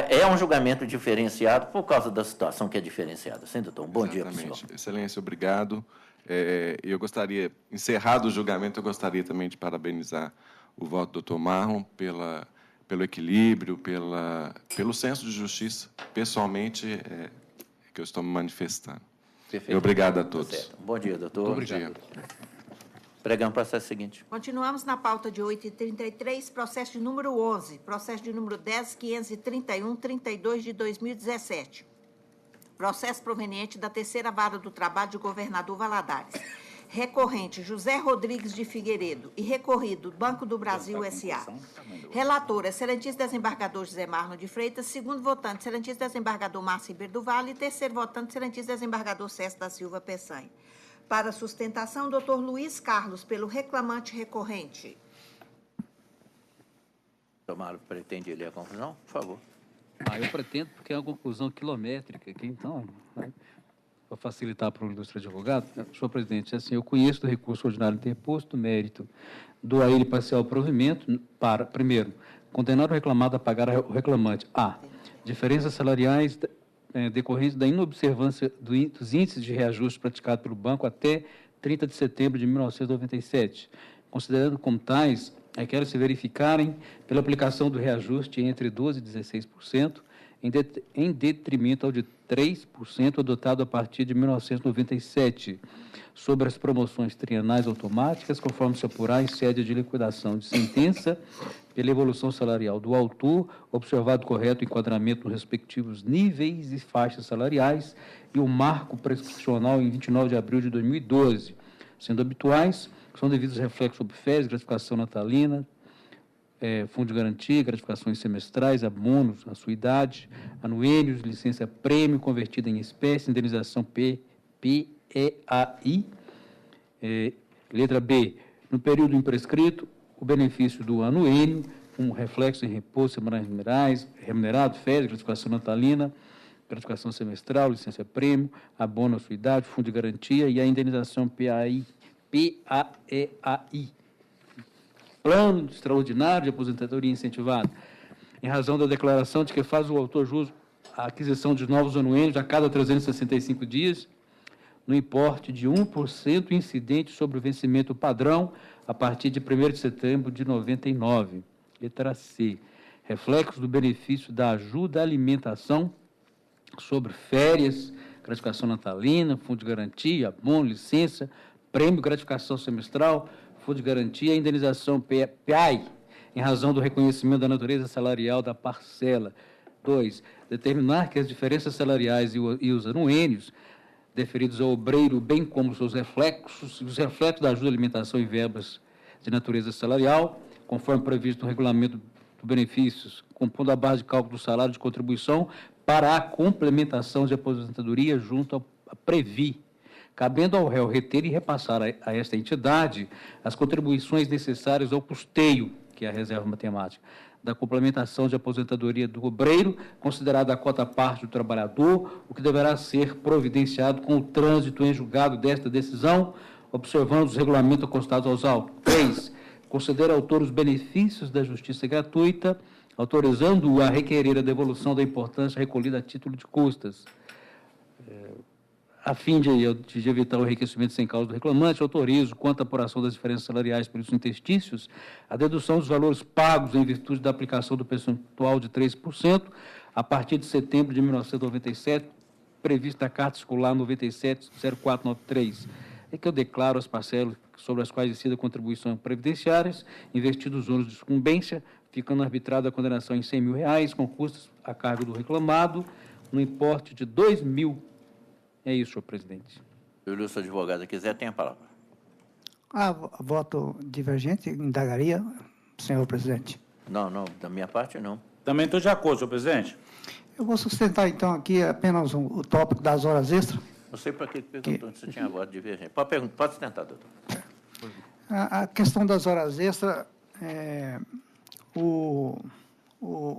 É um julgamento diferenciado por causa da situação que é diferenciada. Sim, doutor? Um bom dia para o senhor. Excelência, obrigado. Eu gostaria, encerrado o julgamento, eu gostaria também de parabenizar o voto do doutor Marlon pelo equilíbrio, pelo senso de justiça, pessoalmente, que eu estou me manifestando. Perfeito. Obrigado a todos. Certo. Bom dia, doutor. Muito obrigado. Pregamos o processo seguinte. Continuamos na pauta de 8h33, processo de número 11, processo de número 10.531-32 de 2017. Processo proveniente da terceira vara do trabalho de Governador Valadares. Recorrente José Rodrigues de Figueiredo e recorrido Banco do Brasil S.A. Relator, excelentíssimo desembargador José Marlon de Freitas. Segundo votante, excelentíssimo desembargador Márcio Ribeiro do Vale. E terceiro votante, excelentíssimo desembargador César da Silva Peçanha. Para sustentação, doutor Luiz Carlos, pelo reclamante recorrente. Doutor Marlon, pretende ler a conclusão? Por favor. Eu pretendo, porque é uma conclusão quilométrica aqui, então, né, para facilitar para o ilustre advogado. Senhor presidente, assim, eu conheço do recurso ordinário interposto, mérito do a ele parcial provimento para, primeiro, condenar o reclamado a pagar ao reclamante a diferenças salariais decorrentes da inobservância dos índices de reajuste praticado pelo banco até 30 de setembro de 1997, considerando como tais aquelas se verificarem pela aplicação do reajuste entre 12% e 16%, em detrimento ao de 3% adotado a partir de 1997, sobre as promoções trienais automáticas, conforme se apurar em sede de liquidação de sentença, pela evolução salarial do autor, observado correto enquadramento nos respectivos níveis e faixas salariais, e o marco prescricional em 29 de abril de 2012, sendo habituais, são devidos reflexos sobre férias, gratificação natalina, fundo de garantia, gratificações semestrais, abonos, anuidade, anuênios, licença-prêmio convertida em espécie, indenização PEAI. Letra B, no período imprescrito, o benefício do anuênio como reflexo em repouso semanais remunerado, férias, gratificação natalina, gratificação semestral, licença-prêmio, abono à sua idade, fundo de garantia e a indenização PAEI. Plano extraordinário de aposentadoria incentivada, em razão da declaração de que faz o autor jus a aquisição de novos anuênios a cada 365 dias, no importe de 1% incidente sobre o vencimento padrão a partir de 1º de setembro de 99. Letra C. Reflexo do benefício da ajuda à alimentação sobre férias, gratificação natalina, fundo de garantia, abono, licença, prêmio, gratificação semestral, fundo de garantia e indenização PAI, em razão do reconhecimento da natureza salarial da parcela. 2. Determinar que as diferenças salariais e os anuênios deferidos ao obreiro, bem como os reflexos da ajuda à alimentação e verbas de natureza salarial, conforme previsto no regulamento dos benefícios, compondo a base de cálculo do salário de contribuição para a complementação de aposentadoria junto à Previ, cabendo ao réu reter e repassar a esta entidade as contribuições necessárias ao custeio, que é a reserva matemática, da complementação de aposentadoria do obreiro, considerada a cota parte do trabalhador, o que deverá ser providenciado com o trânsito em julgado desta decisão, observando os regulamentos constados aos autos. 3. Considera autor os benefícios da justiça gratuita, autorizando-o a requerer a devolução da importância recolhida a título de custas. A fim de evitar o enriquecimento sem causa do reclamante, autorizo, quanto à apuração das diferenças salariais pelos interstícios, a dedução dos valores pagos em virtude da aplicação do percentual de 3% a partir de setembro de 1997, previsto na Carta Escolar 97-0493, é que eu declaro as parcelas sobre as quais incida contribuições previdenciárias, investidos os ônus de sucumbência, ficando arbitrada a condenação em R$100 mil, com custos a cargo do reclamado, no importe de R$2.000. É isso, senhor presidente. Júlio, se a advogada quiser, tem a palavra. Voto divergente, indagaria, senhor presidente. Não, da minha parte, não. Também estou de acordo, senhor presidente. Eu vou sustentar, então, aqui apenas o tópico das horas extras. Não sei para que perguntou se tinha voto divergente. Pode sustentar, doutor. A questão das horas extras, o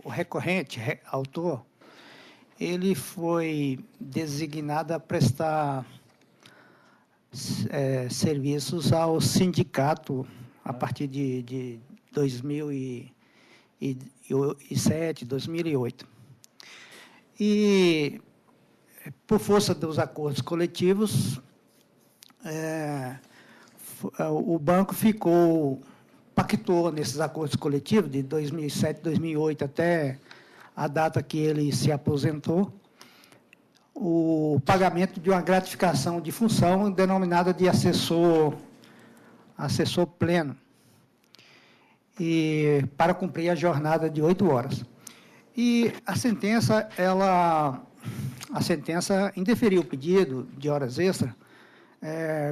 recorrente, autor, ele foi designado a prestar serviços ao sindicato a partir de 2007, 2008. E, por força dos acordos coletivos, o banco pactuou nesses acordos coletivos de 2007, 2008 até a data que ele se aposentou, o pagamento de uma gratificação de função denominada de assessor pleno, e para cumprir a jornada de 8 horas. E a sentença indeferiu o pedido de horas extras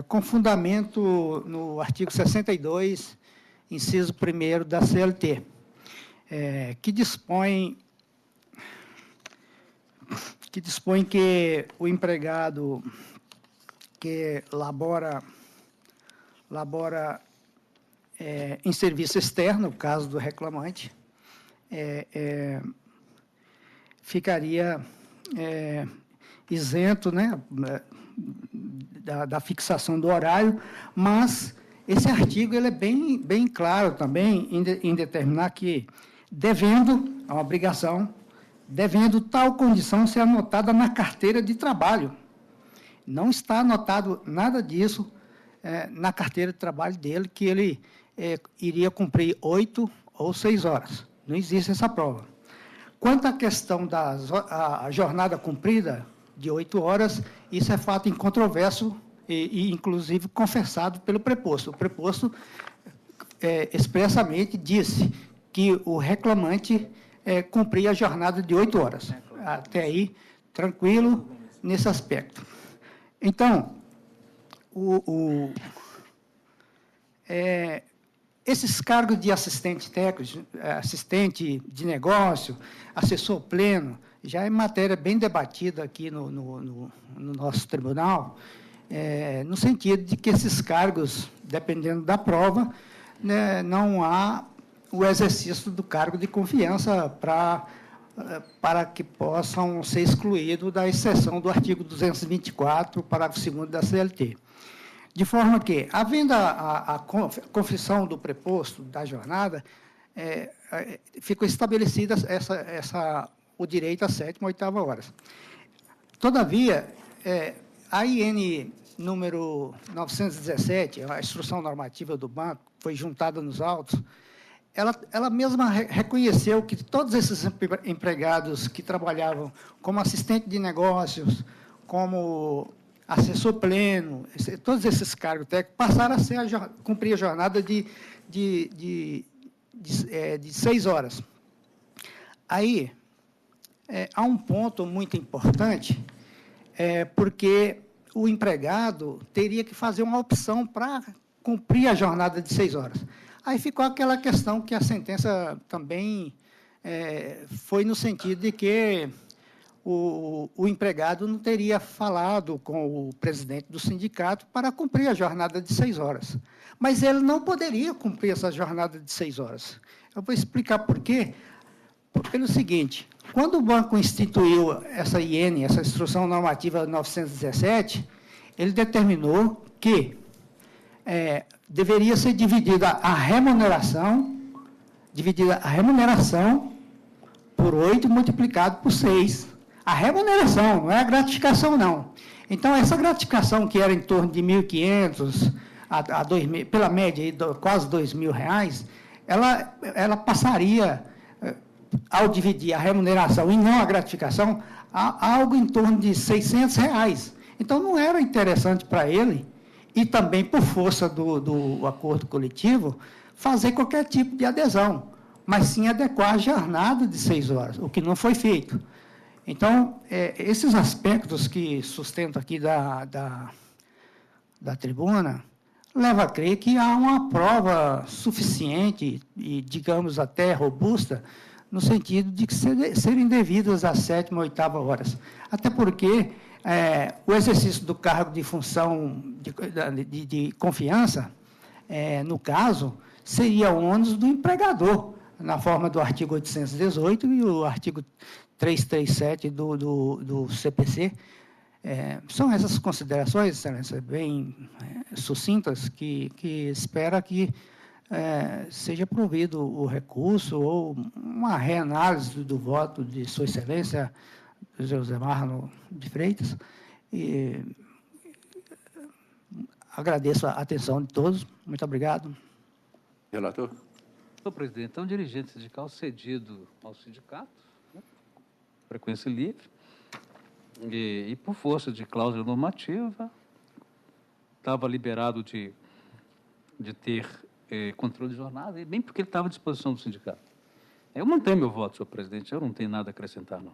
com fundamento no artigo 62, inciso 1º da CLT, que dispõe que o empregado que labora em serviço externo, no caso do reclamante, ficaria isento, né, da fixação do horário, mas esse artigo ele é bem claro também em determinar que, devendo, é uma obrigação, devendo tal condição ser anotada na carteira de trabalho. Não está anotado nada disso na carteira de trabalho dele, que ele iria cumprir 8 ou 6 horas. Não existe essa prova. Quanto à questão da jornada cumprida de 8 horas, isso é fato incontroverso e inclusive, confessado pelo preposto. O preposto expressamente disse que o reclamante cumprir a jornada de 8 horas. Até aí, tranquilo nesse aspecto. Então, esses cargos de assistente técnico, assistente de negócio, assessor pleno, já é matéria bem debatida aqui no nosso tribunal, no sentido de que esses cargos, dependendo da prova, né, não há o exercício do cargo de confiança para que possam ser excluídos da exceção do artigo 224, parágrafo 2º da CLT. De forma que, havendo a confissão do preposto da jornada, ficou estabelecida o direito às 7ª e 8ª horas. Todavia, a IN número 917, a instrução normativa do banco, foi juntada nos autos, ela mesma reconheceu que todos esses empregados que trabalhavam como assistente de negócios, como assessor pleno, todos esses cargos técnicos passaram a cumprir a jornada de 6 horas. Aí, há um ponto muito importante, porque o empregado teria que fazer uma opção para cumprir a jornada de 6 horas. Aí ficou aquela questão que a sentença também foi no sentido de que o empregado não teria falado com o presidente do sindicato para cumprir a jornada de 6 horas. Mas ele não poderia cumprir essa jornada de 6 horas. Eu vou explicar por quê. Pelo seguinte, quando o banco instituiu essa IN, essa Instrução Normativa 917, ele determinou que deveria ser dividida a remuneração por 8 multiplicado por 6. A remuneração, não é a gratificação, não. Então, essa gratificação, que era em torno de R$ 1.500 a R$ 2.000, pela média, quase R$ 2.000, ela passaria, ao dividir a remuneração e não a gratificação, a algo em torno de R$ 600. Então, não era interessante para ele, e também por força do acordo coletivo, fazer qualquer tipo de adesão, mas sim adequar a jornada de 6 horas, o que não foi feito. Então, esses aspectos que sustento aqui da tribuna, leva a crer que há uma prova suficiente e, digamos, até robusta, no sentido de que serem devidas às 7ª e 8ª horas. Até porque o exercício do cargo de função de confiança, no caso, seria o ônus do empregador, na forma do artigo 818 e o artigo 337 do CPC. São essas considerações, Excelência, bem sucintas, que espera que seja provido o recurso ou uma reanálise do voto de Sua Excelência, José Marno de Freitas. E agradeço a atenção de todos. Muito obrigado. Relator. Senhor presidente, é um dirigente sindical cedido ao sindicato, né, frequência livre, e por força de cláusula normativa, estava liberado de ter controle de jornada, e bem porque ele estava à disposição do sindicato. Eu mantenho meu voto, senhor presidente, eu não tenho nada a acrescentar, não.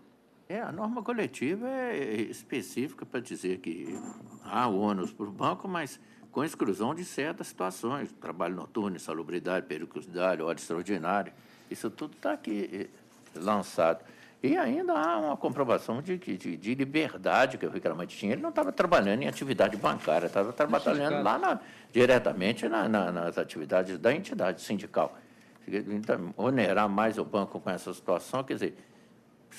A norma coletiva é específica para dizer que há ônus para o banco, mas com exclusão de certas situações, trabalho noturno, insalubridade, periculosidade, hora extraordinária, isso tudo está aqui lançado. E ainda há uma comprovação de liberdade que o reclamante tinha. Ele não estava trabalhando em atividade bancária, estava trabalhando lá diretamente nas atividades da entidade sindical. Então, onerar mais o banco com essa situação, quer dizer,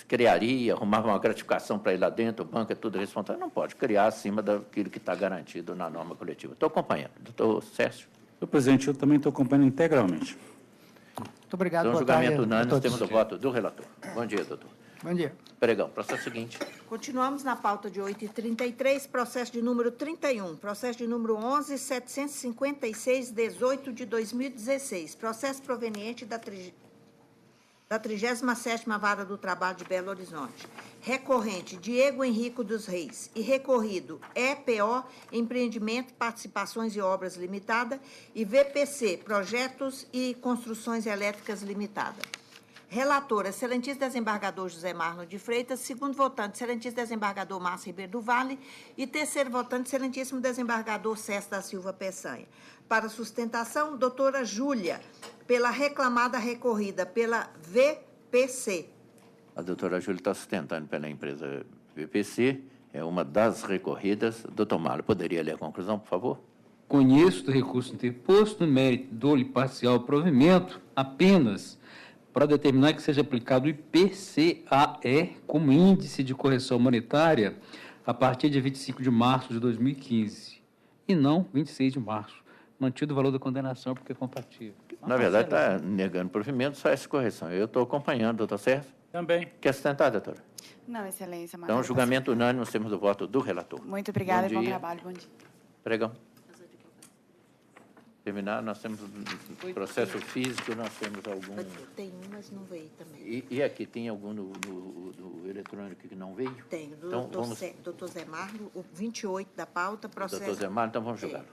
criaria, arrumava uma gratificação para ir lá dentro, o banco é tudo responsável, não pode criar acima daquilo que está garantido na norma coletiva. Estou acompanhando. Doutor Sérgio. Senhor presidente, eu também estou acompanhando integralmente. Muito obrigado. Então, julgamento unânime, temos o voto do relator. Bom dia, doutor. Bom dia. Pregão, processo seguinte. Continuamos na pauta de 8h33, processo de número 31, processo de número 11.756/18 de 2016, processo proveniente da 37ª Vara do Trabalho de Belo Horizonte. Recorrente, Diego Henrico dos Reis. E recorrido, EPO, Empreendimento, Participações e Obras Limitada, e VPC, Projetos e Construções Elétricas Limitada. Relator, excelentíssimo desembargador José Marno de Freitas. Segundo votante, excelentíssimo desembargador Márcio Ribeiro do Vale. E terceiro votante, excelentíssimo desembargador César da Silva Peçanha. Para sustentação, doutora Júlia, pela reclamada recorrida pela VPC. A doutora Júlia está sustentando pela empresa VPC, é uma das recorridas. Doutor Mário, poderia ler a conclusão, por favor? conheço do recurso interposto no mérito dole parcial provimento apenas para determinar que seja aplicado o IPCAE como índice de correção monetária a partir de 25 de março de 2015, e não 26 de março, mantido o valor da condenação porque é compatível. Na verdade, está negando provimento, só essa correção. Eu estou acompanhando, doutor Sérgio. Também. Quer sustentar, doutora? Não, excelência. Então, julgamento unânime, nós temos o voto do relator. Muito obrigada e bom dia. trabalho. Bom dia. Pregão. Terminar, nós temos o processo físico, nós temos algum... Tem um, mas não veio também. E aqui, tem algum no eletrônico que não veio? Tem, do então, doutor Zé Marlo, o 28 da pauta, processo... Doutor Zé Marlo, então vamos julgar.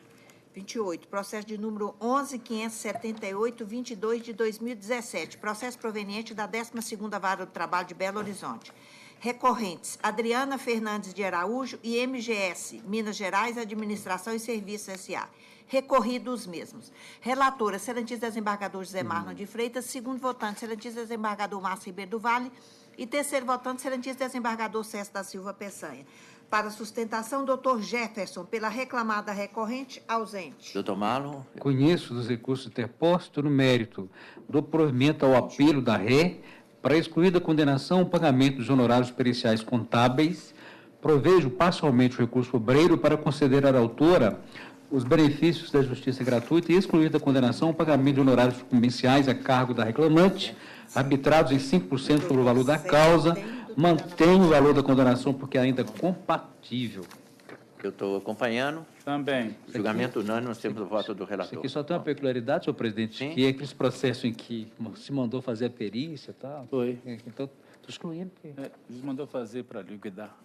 28, processo de número 11.578.22 de 2017, processo proveniente da 12ª Vara do Trabalho de Belo Horizonte. Recorrentes, Adriana Fernandes de Araújo e MGS, Minas Gerais, Administração e Serviços S.A. Recorridos os mesmos. Relatora, excelentíssimo desembargador José Marlon de Freitas. Segundo votante, excelentíssimo desembargador Márcio Ribeiro do Vale. E terceiro votante, excelentíssimo desembargador César da Silva Peçanha. Para sustentação, doutor Jefferson, pela reclamada recorrente, ausente. Doutor Marlon. Conheço dos recursos interpostos no mérito do provimento ao apelo da ré para excluir da condenação o pagamento dos honorários periciais contábeis. Provejo parcialmente o recurso obreiro para considerar à autora os benefícios da justiça gratuita e excluir da condenação o pagamento de honorários comerciais a cargo da reclamante, arbitrados em 5% sobre o valor da causa, mantém o valor da condenação porque ainda é compatível. Eu estou acompanhando. Também. Julgamento unânime, nós temos o voto do relator. Isso aqui só tem uma peculiaridade, senhor presidente, Sim. que é aqueles processos em que se mandou fazer a perícia e tal. Foi. Então, estou excluindo. Eles mandou fazer para liquidar.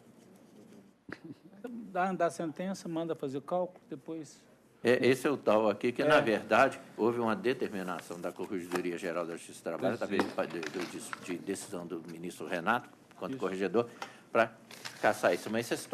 Dá a sentença, manda fazer o cálculo, depois... Esse é o tal aqui que, na verdade, houve uma determinação da Corregedoria Geral da Justiça do Trabalho, através de decisão do ministro Renato, quanto corregedor, para caçar isso. Mas essa situação